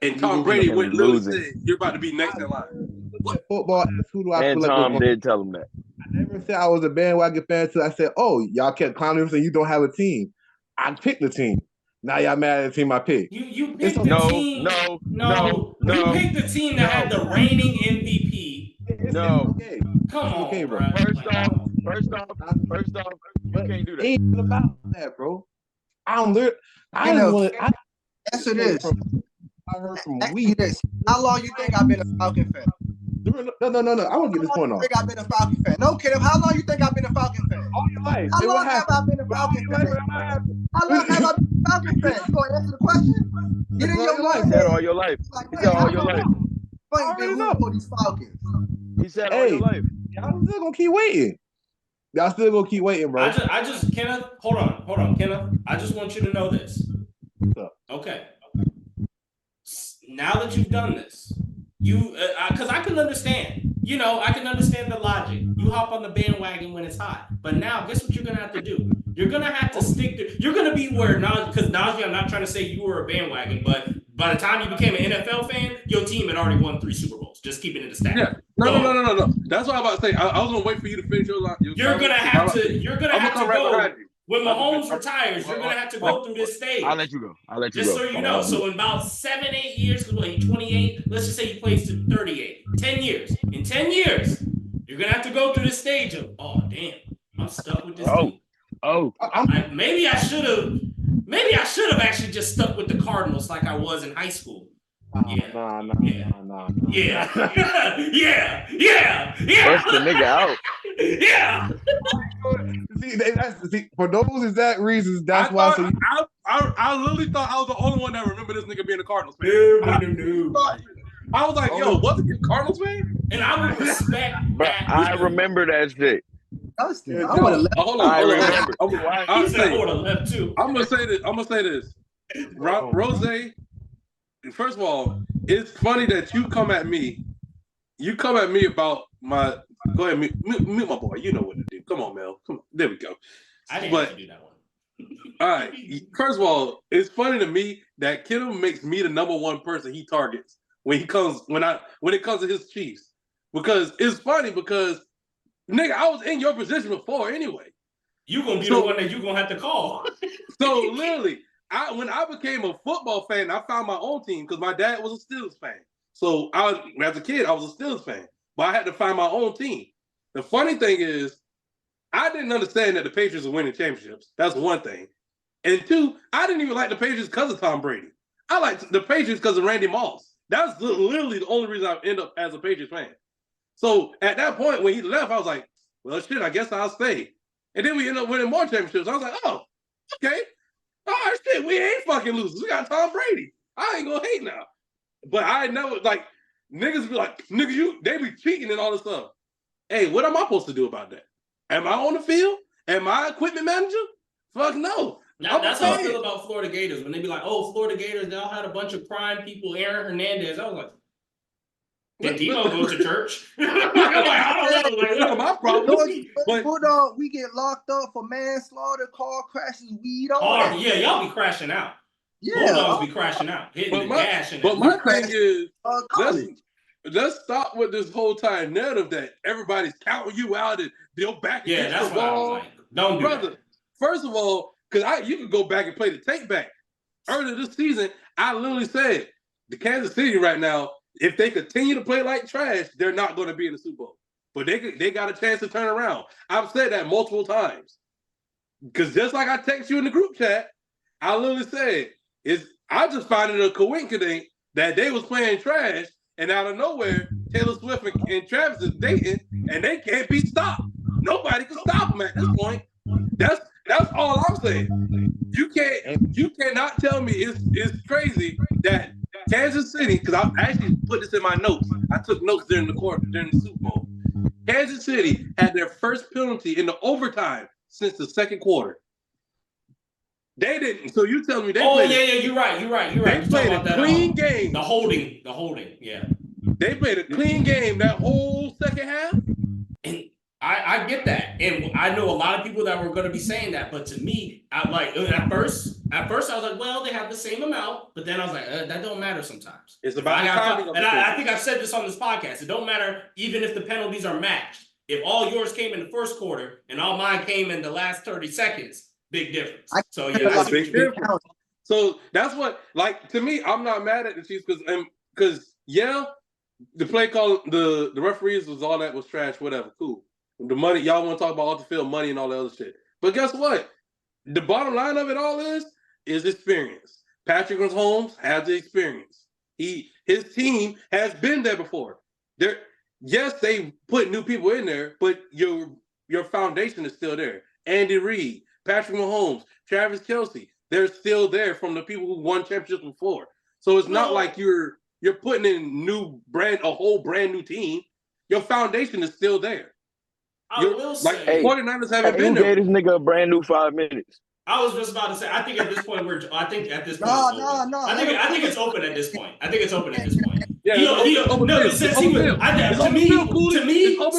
And Tom Brady went losing. Said, you're about to be next in line. What football? Who do I and feel Tom like did tell him that. I never said I was a bandwagon fan until I said, oh, y'all kept clowning me saying you don't have a team. I picked the team. Now y'all mad at the team I picked. You picked the team. No. You picked the team that had the reigning MVP. No. Okay. Come on, okay, bro. First off, you can't do that. Ain't about that, bro. Yes, it is. I heard from this. How long you think I've been a Falcon fan? No. I want to get this point off. I've been a Falcon fan. No kidding. How long you think I've been a Falcon fan? All your life. How long have I been a Falcon fan? How long have I been a Falcon fan? You gonna answer the question? Get in your mind. He said all your life. He said all your life. For these Falcons. He said all your life. Y'all still gonna keep waiting. Y'all still gonna keep waiting, bro. I just Kenneth, hold on, Kenneth. I just want you to know this. What's up? Okay. Now that you've done this, you because I can understand. You know, I can understand the logic. You hop on the bandwagon when it's hot. But now, guess what you're gonna have to do? You're gonna have to stick to. You're gonna be where now, because Najee, I'm not trying to say you were a bandwagon, but by the time you became an NFL fan, your team had already won 3 Super Bowls. Just keeping it a stat. Yeah. No. That's what I'm about to say. I was gonna wait for you to finish your line. You're gonna have to go. When Mahomes retires, you're gonna have to go through this stage. I'll let you go. Just so you know. So in about 7-8 years, because he's 28. Let's just say he plays to 38. 10 years. In 10 years, you're gonna have to go through this stage of, oh damn, I'm stuck with this team. Maybe I should have actually just stuck with the Cardinals like I was in high school. Yeah. Yeah. Bust the nigga out. Yeah. See, for those exact reasons, that's why. I literally thought I was the only one that remember this nigga being a Cardinals fan. I was like, yo, wasn't you a Cardinals fan? And I would respect that. I remember that shit. Dustin, I would have left. Hold on. I remember. I would have left too. I'm gonna say this. Rose, first of all, it's funny that you come at me. You come at me about my. Go ahead, mute my boy. You know what to do. Come on, Mel. Come on. There we go. I didn't have to do that one. All right. First of all, it's funny to me that Kittle makes me the number one person he targets when it comes to his Chiefs. Because it's funny because nigga, I was in your position before anyway. You gonna be the one that you gonna have to call. So literally, when I became a football fan, I found my own team because my dad was a Steelers fan. So as a kid, I was a Steelers fan. But I had to find my own team. The funny thing is, I didn't understand that the Patriots were winning championships. That's one thing. And two, I didn't even like the Patriots because of Tom Brady. I liked the Patriots because of Randy Moss. That's literally the only reason I end up as a Patriots fan. So at that point, when he left, I was like, well, shit, I guess I'll stay. And then we end up winning more championships. I was like, oh, okay. All right, shit, we ain't fucking losers. We got Tom Brady. I ain't gonna hate now. But I never, niggas be like, nigga, they be cheating and all this stuff. Hey, what am I supposed to do about that? Am I on the field? Am I equipment manager? Fuck no. That's how I feel about Florida Gators. When they be like, oh, Florida Gators, they all had a bunch of prime people, Aaron Hernandez. I was like, did Demo go to church? I don't know. That's my problem. Bulldog, we get locked up for manslaughter, car crashes, weed, all that. Yeah, y'all be crashing out. Yeah. Bulldogs be crashing out, hitting the gas. But my thing is, let's stop with this whole time narrative that everybody's counting you out and they'll back against that's the what wall. I was like. Don't do Brother, that. First of all, because you can go back and play the tape back. Earlier this season, I literally said the Kansas City right now, if they continue to play like trash, they're not going to be in the Super Bowl. But they got a chance to turn around. I've said that multiple times. Because just like I text you in the group chat, I literally said, I just found it a coincidence that they was playing trash, and out of nowhere, Taylor Swift and Travis is dating, and they can't be stopped. Nobody can stop them at this point. That's all I'm saying. You cannot tell me it's crazy that Kansas City, because I actually put this in my notes. I took notes during the Super Bowl. Kansas City had their first penalty in the overtime since the second quarter. They didn't. So you telling me they played? You're right. They played a clean game. The holding, yeah. They played a clean game that whole second half. And I get that, and I know a lot of people that were going to be saying that, but to me, at first I was like, well, they have the same amount, but then I was like, that don't matter sometimes. It's about the timing. And I think I've said this on this podcast. It don't matter even if the penalties are matched. If all yours came in the first quarter and all mine came in the last 30 seconds, big difference. So yeah, that's a big difference. So that's what, like, to me, I'm not mad at the Chiefs because the play call, the referees was all that was trash, whatever, cool. The money, y'all want to talk about off the field money and all that other shit. But guess what? The bottom line of it all is experience. Patrick Mahomes has the experience. His team has been there before. Yes, they put new people in there, but your foundation is still there. Andy Reid, Patrick Mahomes, Travis Kelce, they're still there from the people who won championships before. So it's not like you're putting in a whole brand new team. Your foundation is still there. I will say, the 49ers haven't been there. Gave this nigga a brand new 5 minutes. I was just about to say, I think at this point No. I think it's open at this point. Yeah, it's open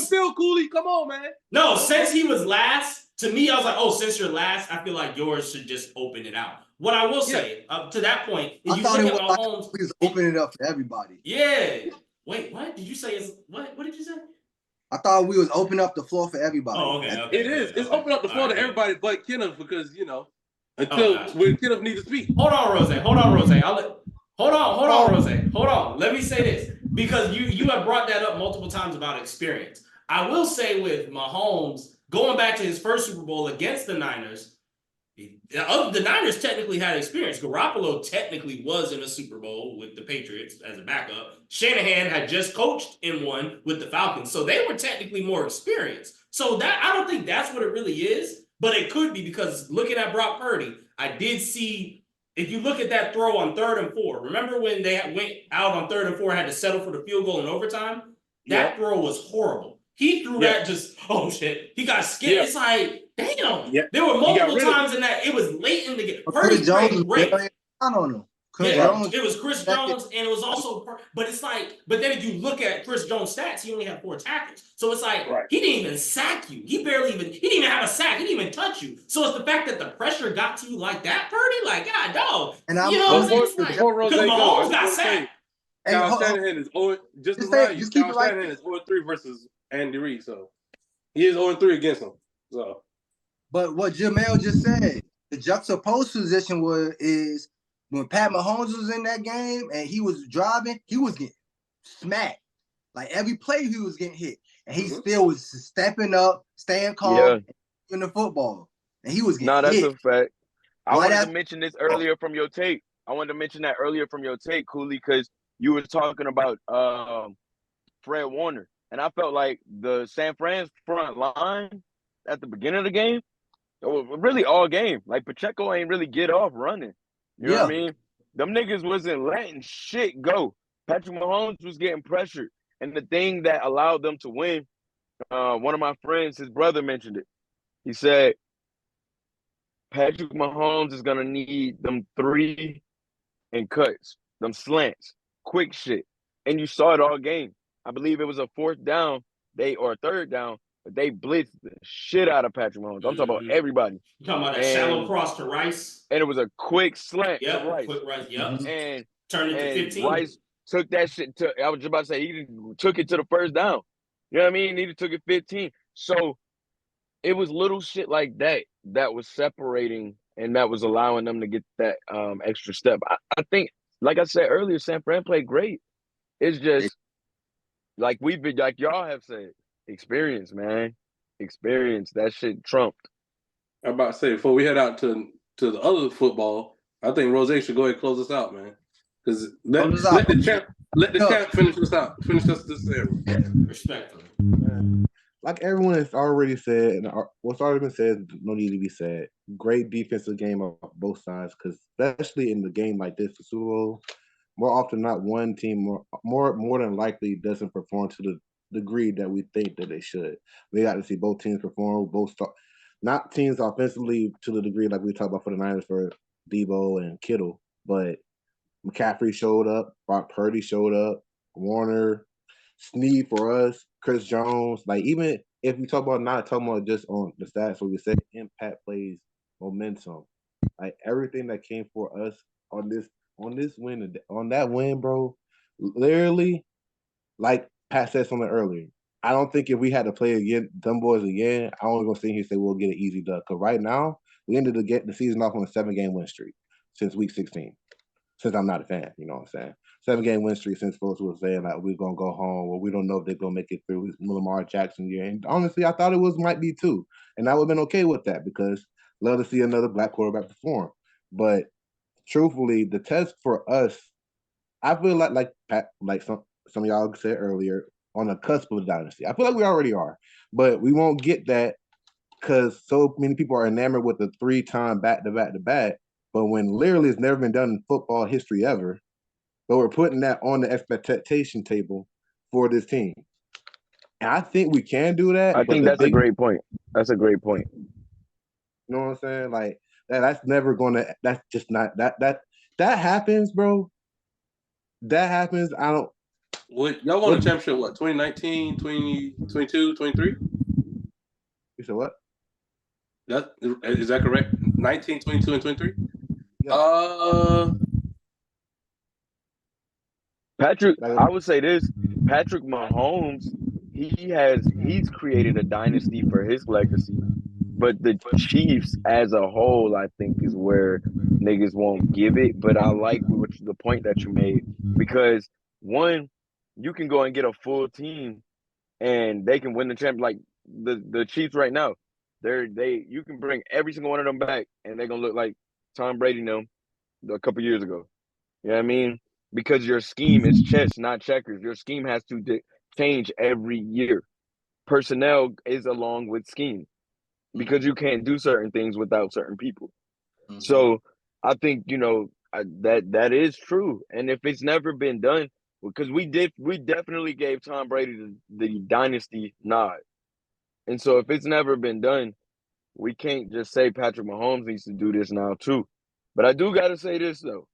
field, Cooley. Come on, man. No, since he was last, to me, I was like, oh, since you're last, I feel like yours should just open it out. What I will say, up to that point, if you look at Mahomes, we was opening it up for everybody. Yeah. Wait, what did you say? What did you say? I thought we was opening up the floor for everybody. Oh, okay. It is. It's opening up the floor to everybody but Kenneth because, when Kenneth needs to speak. Hold on, Rose. Hold on, Rose. Hold on. Let me say this because you have brought that up multiple times about experience. I will say with Mahomes going back to his first Super Bowl against the Niners, the Niners technically had experience. Garoppolo technically was in a Super Bowl with the Patriots as a backup. Shanahan had just coached in one with the Falcons, so they were technically more experienced. So that I don't think that's what it really is, but it could be because looking at Brock Purdy, I did see. If you look at that throw on 3rd and 4, remember when they went out on 3rd and 4 and had to settle for the field goal in overtime? That throw was horrible. He threw that oh shit. He got scared. Yeah. It's like, damn. Yeah. There were multiple times in that. It was late in the game. Purdy played great. I don't know. It was Chris Jones, and it was also, but it's like, but then if you look at Chris Jones' stats, he only had 4 tackles. So it's like, he didn't even sack you. He didn't even have a sack. He didn't even touch you. So it's the fact that the pressure got to you like that, Purdy, like, God, dog. And I'm before Rose Mahomes got sacked. Kyle Shanahan is 0, just to remind you, Kyle Shanahan is 0-3 versus Andy Reid, so he is 0-3 against him. So, but what Jamel just said, the juxtaposed position is when Pat Mahomes was in that game and he was driving, he was getting smacked. Like every play, he was getting hit, and he still was stepping up, staying calm, in the football, and he was getting hit. That's a fact. I wanted to mention this earlier from your take. Cooley, because you were talking about Fred Warner. And I felt like the San Fran's front line at the beginning of the game, really all game. Like Pacheco ain't really get off running. You know what I mean? Them niggas wasn't letting shit go. Patrick Mahomes was getting pressured. And the thing that allowed them to win, one of my friends, his brother mentioned it. He said, Patrick Mahomes is going to need them 3 and cuts, them slants, quick shit. And you saw it all game. I believe it was a 4th down, or a 3rd down, but they blitzed the shit out of Patrick Mahomes. I'm talking about everybody. You talking about that shallow cross to Rice? And it was a quick slant to Rice. Quick Rice, And turned it to 15. Rice took that shit I was just about to say, he took it to the 1st down. You know what I mean? He took it 15. So it was little shit like that was separating and that was allowing them to get that extra step. I think, like I said earlier, San Fran played great. It's just, like y'all have said, experience, man. Experience. That shit trumped. I'm about to say, before we head out to the other football, I think Rose should go ahead and close us out, man. Because let the champ finish us out. Finish us this area. Respectfully. Like everyone has already said, and what's already been said, no need to be said. great defensive game on both sides, because especially in the game like this, the Super Bowl, more often than not, one team more than likely doesn't perform to the degree that we think that they should. We got to see both teams perform, not teams offensively to the degree like we talked about for the Niners for Debo and Kittle, but McCaffrey showed up, Brock Purdy showed up, Warner, Snead for us, Chris Jones. Like, even if we talk about not talking about just on the stats, what we said, impact plays, momentum, like everything that came for us on this win, on that win, bro. Literally, like Pat said something earlier, I don't think if we had to play again, them boys again, I only gonna sit here and say we'll get an easy duck. Cause right now we ended the season off on a 7-game win streak since week 16. Since I'm not a fan, you know what I'm saying? 7-game win streak since folks were saying like we're gonna go home or we don't know if they're gonna make it through Lamar Jackson year. And honestly, I thought it might be too. And I would have been okay with that because love to see another black quarterback perform. But truthfully, the test for us, I feel like Pat, like some of y'all said earlier, on the cusp of the dynasty. I feel like we already are, but we won't get that because so many people are enamored with the 3-time back-to-back-to-back. But when literally it's never been done in football history ever, but we're putting that on the expectation table for this team. And I think we can do that. I think that's a great point. That's a great point. You know what I'm saying? Like that's never gonna. That's just not that happens, bro. That happens. I don't. What y'all won a championship? What 2019, 2022, 23? You said what? Is that correct? 19, 22, and 23? Yeah. Patrick, I would say this: Patrick Mahomes, he's created a dynasty for his legacy. But the Chiefs as a whole, I think, is where niggas won't give it. But I like the point that you made because one, you can go and get a full team, and they can win the champ. Like the Chiefs right now, you can bring every single one of them back, and they're gonna look like Tom Brady and them a couple years ago. You know what I mean? Because your scheme is chess, not checkers. Your scheme has to change every year. Personnel is along with scheme because you can't do certain things without certain people. Mm-hmm. So I think, that is true. And if it's never been done, because we definitely gave Tom Brady the dynasty nod. And so if it's never been done, we can't just say Patrick Mahomes needs to do this now too. But I do got to say this though.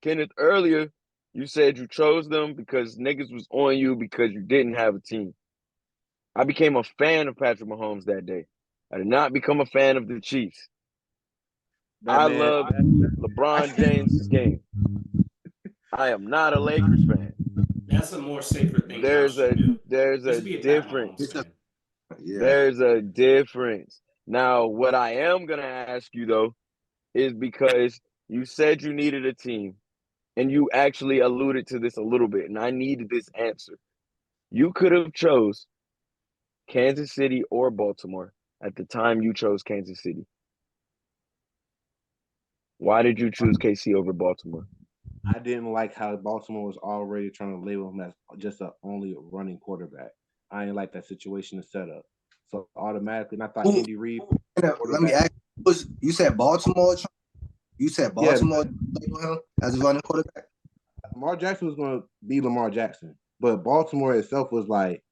Kenneth, earlier, you said you chose them because niggas was on you because you didn't have a team. I became a fan of Patrick Mahomes that day. I did not become a fan of the Chiefs. I love LeBron James' game. I am not a Lakers fan. That's a more safer thing. There's a difference. There's a difference. Now, what I am going to ask you, though, is because you said you needed a team, and you actually alluded to this a little bit, and I needed this answer. You could have chose Kansas City or Baltimore at the time you chose Kansas City. Why did you choose KC over Baltimore? I didn't like how Baltimore was already trying to label him as just a only running quarterback. I didn't like that situation to set up. So automatically, and I thought Andy Reid. Let me ask you said Baltimore. You said Baltimore label him as a running quarterback. Lamar Jackson was going to be Lamar Jackson, but Baltimore itself was like,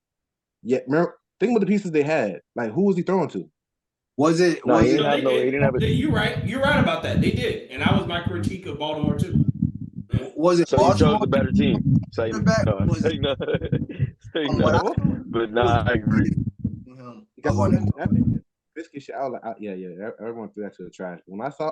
remember, think about the pieces they had. Like, who was he throwing to? He didn't have it. You're right. You're right about that. They did, and that was my critique of Baltimore too. Was it? So Baltimore? you chose the better team. Say no. But I agree. Biscuit shit. I was like, everyone threw that to the trash. When I saw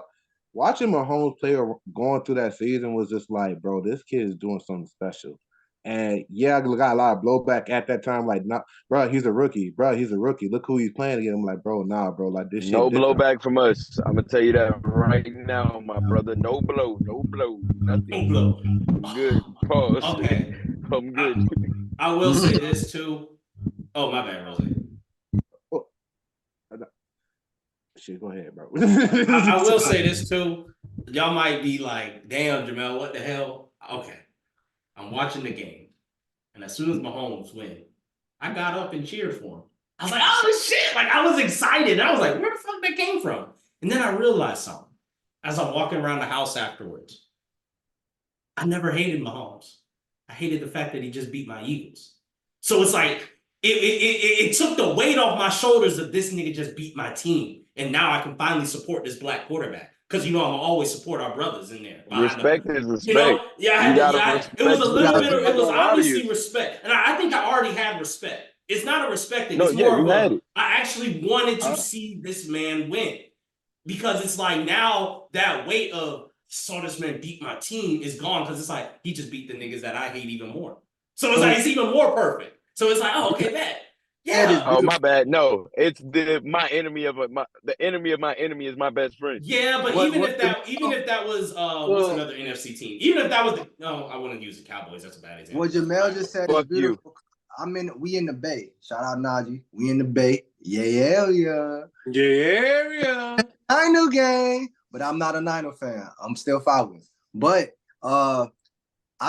watching Mahomes play going through that season was just like, bro, this kid is doing something special. And I got a lot of blowback at that time. Like, nah, bro, he's a rookie. Bro, he's a rookie. Look who he's playing against. I'm like, bro, nah, bro, like this shit. No blowback from us. I'm gonna tell you that right now, my brother. No blow, nothing. No blow. I'm good. Pause. Okay. I'm good. I will say this too. Oh, my bad, Rosie. Shit, go ahead, bro. I will say this too. Y'all might be like, damn, Jamel, what the hell? Okay. I'm watching the game. And as soon as Mahomes win, I got up and cheered for him. I was like, oh shit. Like I was excited. I was like, where the fuck that came from? And then I realized something as I'm walking around the house afterwards. I never hated Mahomes. I hated the fact that he just beat my Eagles. So it's like it took the weight off my shoulders that this nigga just beat my team, and now I can finally support this black quarterback. Because I'm always support our brothers in there. Respect is respect. It was a little bit of, it was obviously you. respect. And I think I already had respect. It's not a respect thing. No, It's yeah, more you of had a, it. I actually wanted to see this man win. Because it's like now that weight of saw this man beat my team is gone, because it's like he just beat the niggas that I hate even more. So it's like it's even more perfect. So it's like, oh, okay, bet. Yeah. Oh, my bad. No, it's the enemy of my enemy is my best friend. Yeah, but even if that was what's another NFC team? Even if that was I wouldn't use the Cowboys. That's a bad example. What Jamel just said is Fuck you. beautiful. We in the Bay. Shout out Najee. We in the Bay. Yeah. Yeah. Niner gang, but I'm not a Niner fan. I'm still following. But I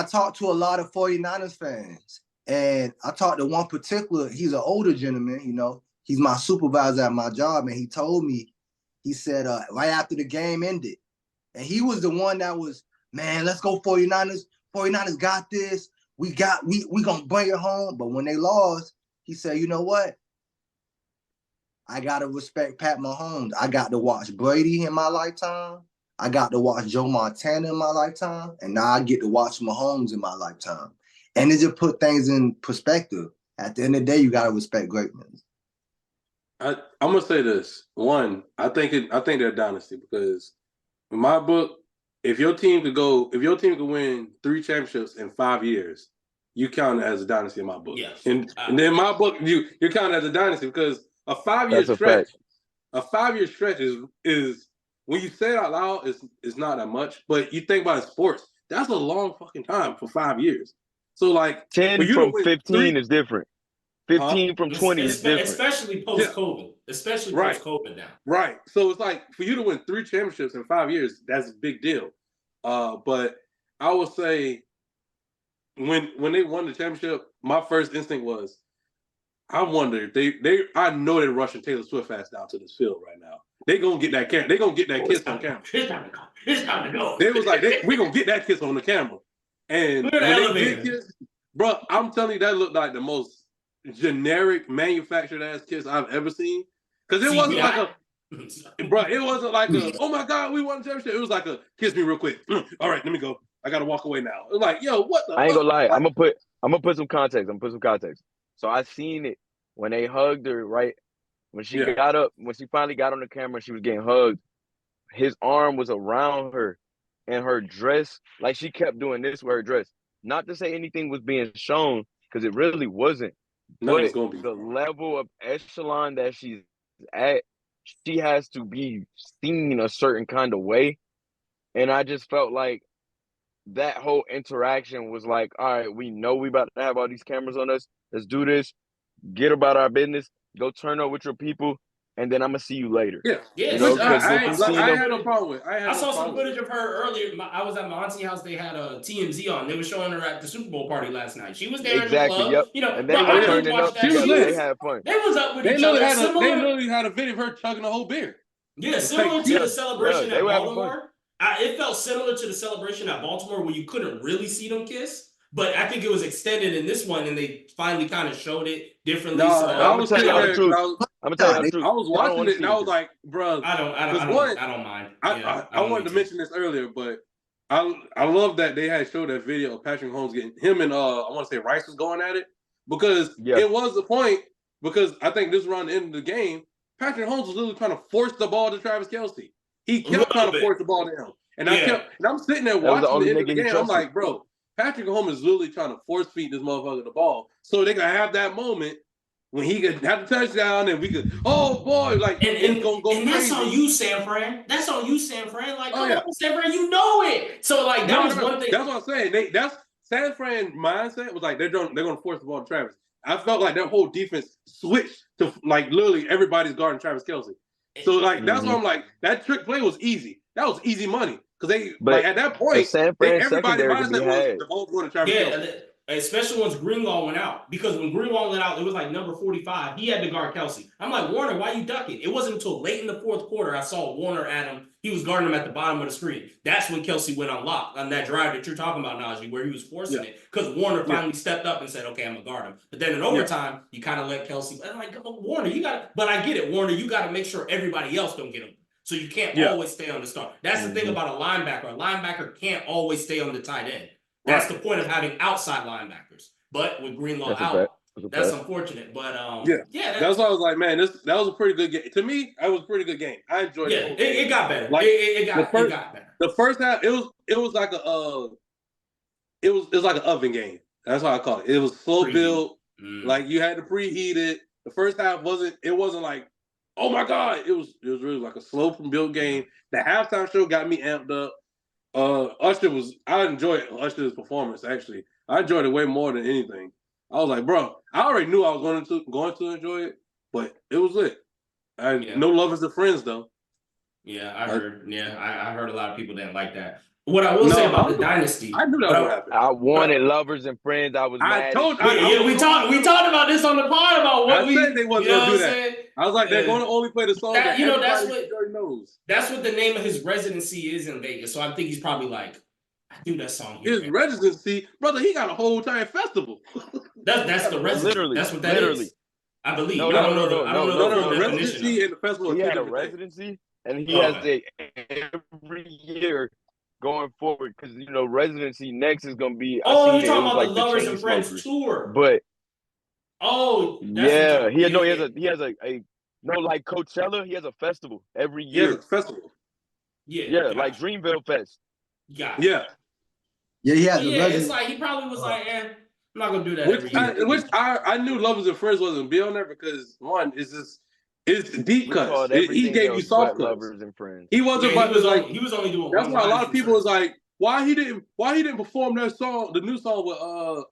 talked to a lot of 49ers fans, and I talked to one particular, he's an older gentleman, he's my supervisor at my job, and he told me, he said right after the game ended, and he was the one that was, man, let's go 49ers. 49ers got this. We gonna bring it home. But when they lost, he said, you know what? I gotta respect Pat Mahomes. I got to watch Brady in my lifetime. I got to watch Joe Montana in my lifetime. And now I get to watch Mahomes in my lifetime. And it just put things in perspective. At the end of the day, you gotta respect greatness. I'm gonna say this. One, I think they're a dynasty because in my book, if your team could win 3 championships in 5 years, you count it as a dynasty in my book. Yes. And then in my book, you're counting as a dynasty because a 5-year stretch. A 5-year stretch is when you say it out loud, it's not that much. But you think about it, sports, that's a long fucking time for 5 years. So like 10 from 15 is different. 15 from 20 is different. Especially post-COVID. Especially post-COVID now. Right. So it's like for you to win 3 championships in 5 years, that's a big deal. But I would say when they won the championship, my first instinct was, I wonder I know they're rushing Taylor Swift ass down to this field right now. They gonna get that they gonna get that kiss on camera. It's time to go. They was like, we gonna get that kiss on the camera. And when they did kiss, bro, I'm telling you, that looked like the most generic manufactured ass kiss I've ever seen. Because it wasn't like a oh my God, we won the championship. It was like a kiss me real quick. All right, let me go. I gotta walk away now. It was like, yo, what the I ain't gonna lie. I'm gonna put some context. So I seen it when they hugged her, right? When she got up, when she finally got on the camera, she was getting hugged. His arm was around her and her dress, like she kept doing this with her dress. Not to say anything was being shown, because it really wasn't. But the level of echelon that she's at, she has to be seen a certain kind of way. And I just felt like that whole interaction was like, all right, we know we about to have all these cameras on us. Let's do this. Get about our business. Go turn up with your people, and then I'm gonna see you later. Yeah. I had no problem with. I saw some footage of her earlier. I was at my auntie house. They had a TMZ on. They were showing her at the Super Bowl party last night. She was there exactly, in the club. Yep. And they were turning up. They had fun. They was up with each other. They literally had a video of her chugging a whole beer. Yeah, similar to the celebration at Baltimore. Fun. It felt similar to the celebration at Baltimore where you couldn't really see them kiss. But I think it was extended in this one, and they finally kind of showed it differently. No, so I'm gonna tell you the truth. I was watching it, and I was like, bro, I don't mind. I wanted to mention this earlier, but I love that they had showed that video of Patrick Mahomes getting him and I want to say Rice was going at it because it was the point. Because I think this was around the end of the game, Patrick Mahomes was literally trying to force the ball to Travis Kelce. He kept trying to force the ball to him, and I'm sitting there watching the end of the game. I'm like, bro. Patrick Mahomes is literally trying to force feed this motherfucker the ball so they can have that moment when he could have the touchdown and we could, oh boy, like and gonna go and that's on you, San Fran. That's on you, San Fran. Like, come on, San Fran, you know it. So like that was one thing. That's what I'm saying. That's San Fran mindset was like they're gonna force the ball to Travis. I felt like their whole defense switched to like literally everybody's guarding Travis Kelce. So like that's why I'm like that trick play was easy. That was easy money. Because at that point, San Fran everybody secondary mindset was the ball going to Travis Kelce. especially once Greenlaw went out. Because when Greenlaw went out, it was like number 45. He had to guard Kelsey. I'm like, Warner, why you ducking? It wasn't until late in the fourth quarter I saw Warner at him. He was guarding him at the bottom of the screen. That's when Kelsey went on lock on that drive that you're talking about, Najee, where he was forcing it. Because Warner finally stepped up and said, okay, I'm going to guard him. But then in overtime, you kind of let Kelsey. I'm like, oh, Warner, you got to. But I get it, Warner, you got to make sure everybody else don't get him. So you can't always stay on the star. That's the thing about a linebacker. A linebacker can't always stay on the tight end. That's the point of having outside linebackers. But with Greenlaw out, that's unfortunate. But that's why I was like, man, that was a pretty good game. To me, that was a pretty good game. I enjoyed it. Yeah, it got better. Like, it got better. The first half, it was like it was like an oven game. That's what I call it. It was slow build. Like you had to preheat it. The first half wasn't like, oh my God. It was really like a slow build game. The halftime show got me amped up. I enjoyed Usher's performance, actually. I enjoyed it way more than anything. I was like, bro, I already knew I was going to enjoy it, but it was lit. No lovers and friends though. Yeah, I heard. I heard a lot of people didn't like that. What I will say about the dynasty, I knew that would happen. I wanted lovers and friends. I was mad. We talked about this on the pod about what I said they wasn't gonna do that. I was like, they're going to only play the song that everybody knows. That's what the name of his residency is in Vegas. So I think he's probably like, I do that song here. His residency, brother, he got a whole entire festival. That's the residency. Literally, that's what that is. I believe. No, I don't know the residency and the festival. He had a residency, and he has every year going forward because residency next is gonna be. Oh, you're talking about the Lovers and Friends tour, but. Yeah, he has a like Coachella. He has a festival every year. He has a festival. Like Dreamville Fest. Yeah. He has. It's like he probably was like, I'm not gonna do that every year. I knew Lovers and Friends wasn't be on there because one is it's deep cuts. He gave you soft cuts. Lovers and Friends. He wasn't he was only doing. That's why a lot of people was like, why he didn't perform that song, the new song with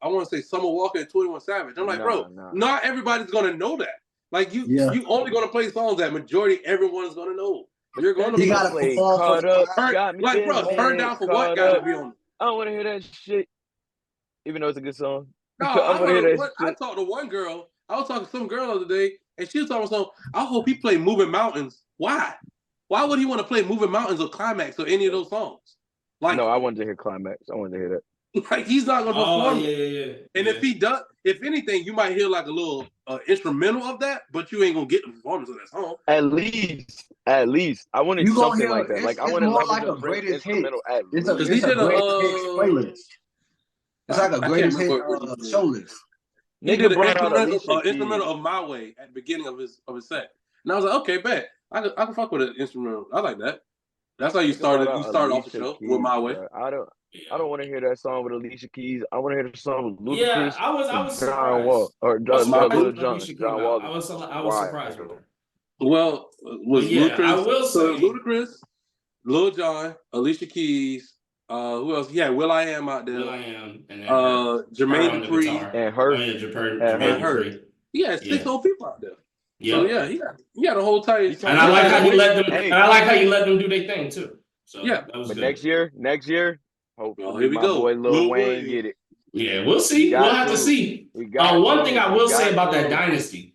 I want to say Summer Walker and 21 Savage. I'm like, bro, not everybody's gonna know that. Like you only gonna play songs that majority everyone's gonna know. You're gonna play Caught Up. Like, bro, Turn Down for What gotta be on. I don't want to hear that shit, even though it's a good song. No, I talked to one girl. I was talking to some girl the other day, and she was talking about, I hope he play Moving Mountains. Why? Why would he want to play Moving Mountains or Climax or any of those songs? Like, no, I wanted to hear Climax. I wanted to hear that. Like, he's not gonna perform. Yeah. And if he does, if anything, you might hear like a little instrumental of that, but you ain't gonna get the performance of that song. At least I wanted something like that. Like I wanted like a greatest hit. It's a greatest hit playlist. It's like a greatest hit show list. He did an instrumental of My Way at the beginning of his set, and I was like, okay, bet I can fuck with an instrumental. I like that. That's how you started. You started off the show with My Way. I don't want to hear that song with Alicia Keys. I want to hear the song with Ludacris. Yeah, I was John Wall or John Wall. I was surprised with her. Well, was Ludacris? I will say Ludacris, Lil Jon, Alicia Keys. Who else? Yeah, Will.i.am out there. Will.i.am and Jermaine Dupri and her. Yeah, 6 old people out there. Yeah, so he got a whole tight. And I like how you let them. And I like how you let them do their thing too. So yeah, that was but good. next year, hopefully here we go. Boy Lil Wayne get it. Yeah, we'll see. We'll have to see. One thing I will say about that dynasty.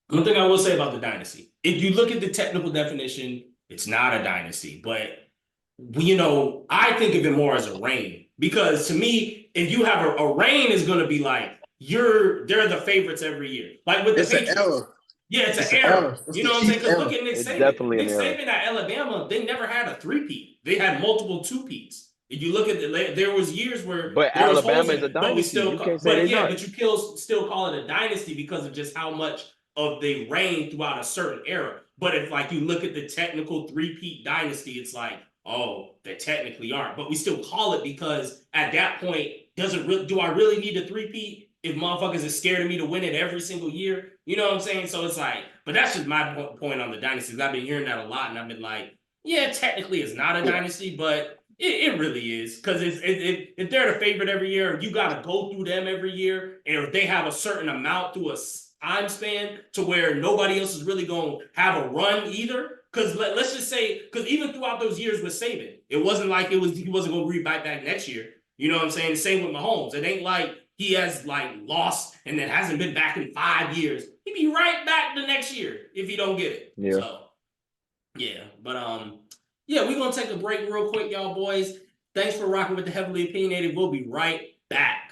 One thing I will say about the dynasty. If you look at the technical definition, it's not a dynasty, but I think of it more as a reign. Because to me, if you have a reign, is going to be like they're the favorites every year. Like with the Patriots. Yeah, it's an era. You know what I'm saying? Because look at Nick Saban. Nick Saban at Alabama, they never had a 3-peat. They had multiple 2-peats. If you look at there was years where Alabama is a dynasty. But you still call it a dynasty because of just how much of they reigned throughout a certain era. But if like you look at the technical 3-peat dynasty, it's like, oh, they technically aren't. But we still call it because at that point, do I really need a 3-peat? If motherfuckers are scared of me to win it every single year, you know what I'm saying? So it's like, but that's just my point on the dynasties. I've been hearing that a lot, and I've been like, yeah, technically it's not a dynasty, but it really is. Because if they're the favorite every year, you got to go through them every year, and if they have a certain amount through a time span to where nobody else is really going to have a run either. Because let's just say, because even throughout those years with Saban, it wasn't like he wasn't going to read back next year. You know what I'm saying? The same with Mahomes. It ain't like he has like lost and then hasn't been back in 5 years. He'd be right back the next year if he don't get it. Yeah. So yeah, but yeah, we're gonna take a break real quick, y'all boys. Thanks for rocking with the Heavily Opinionated. We'll be right back.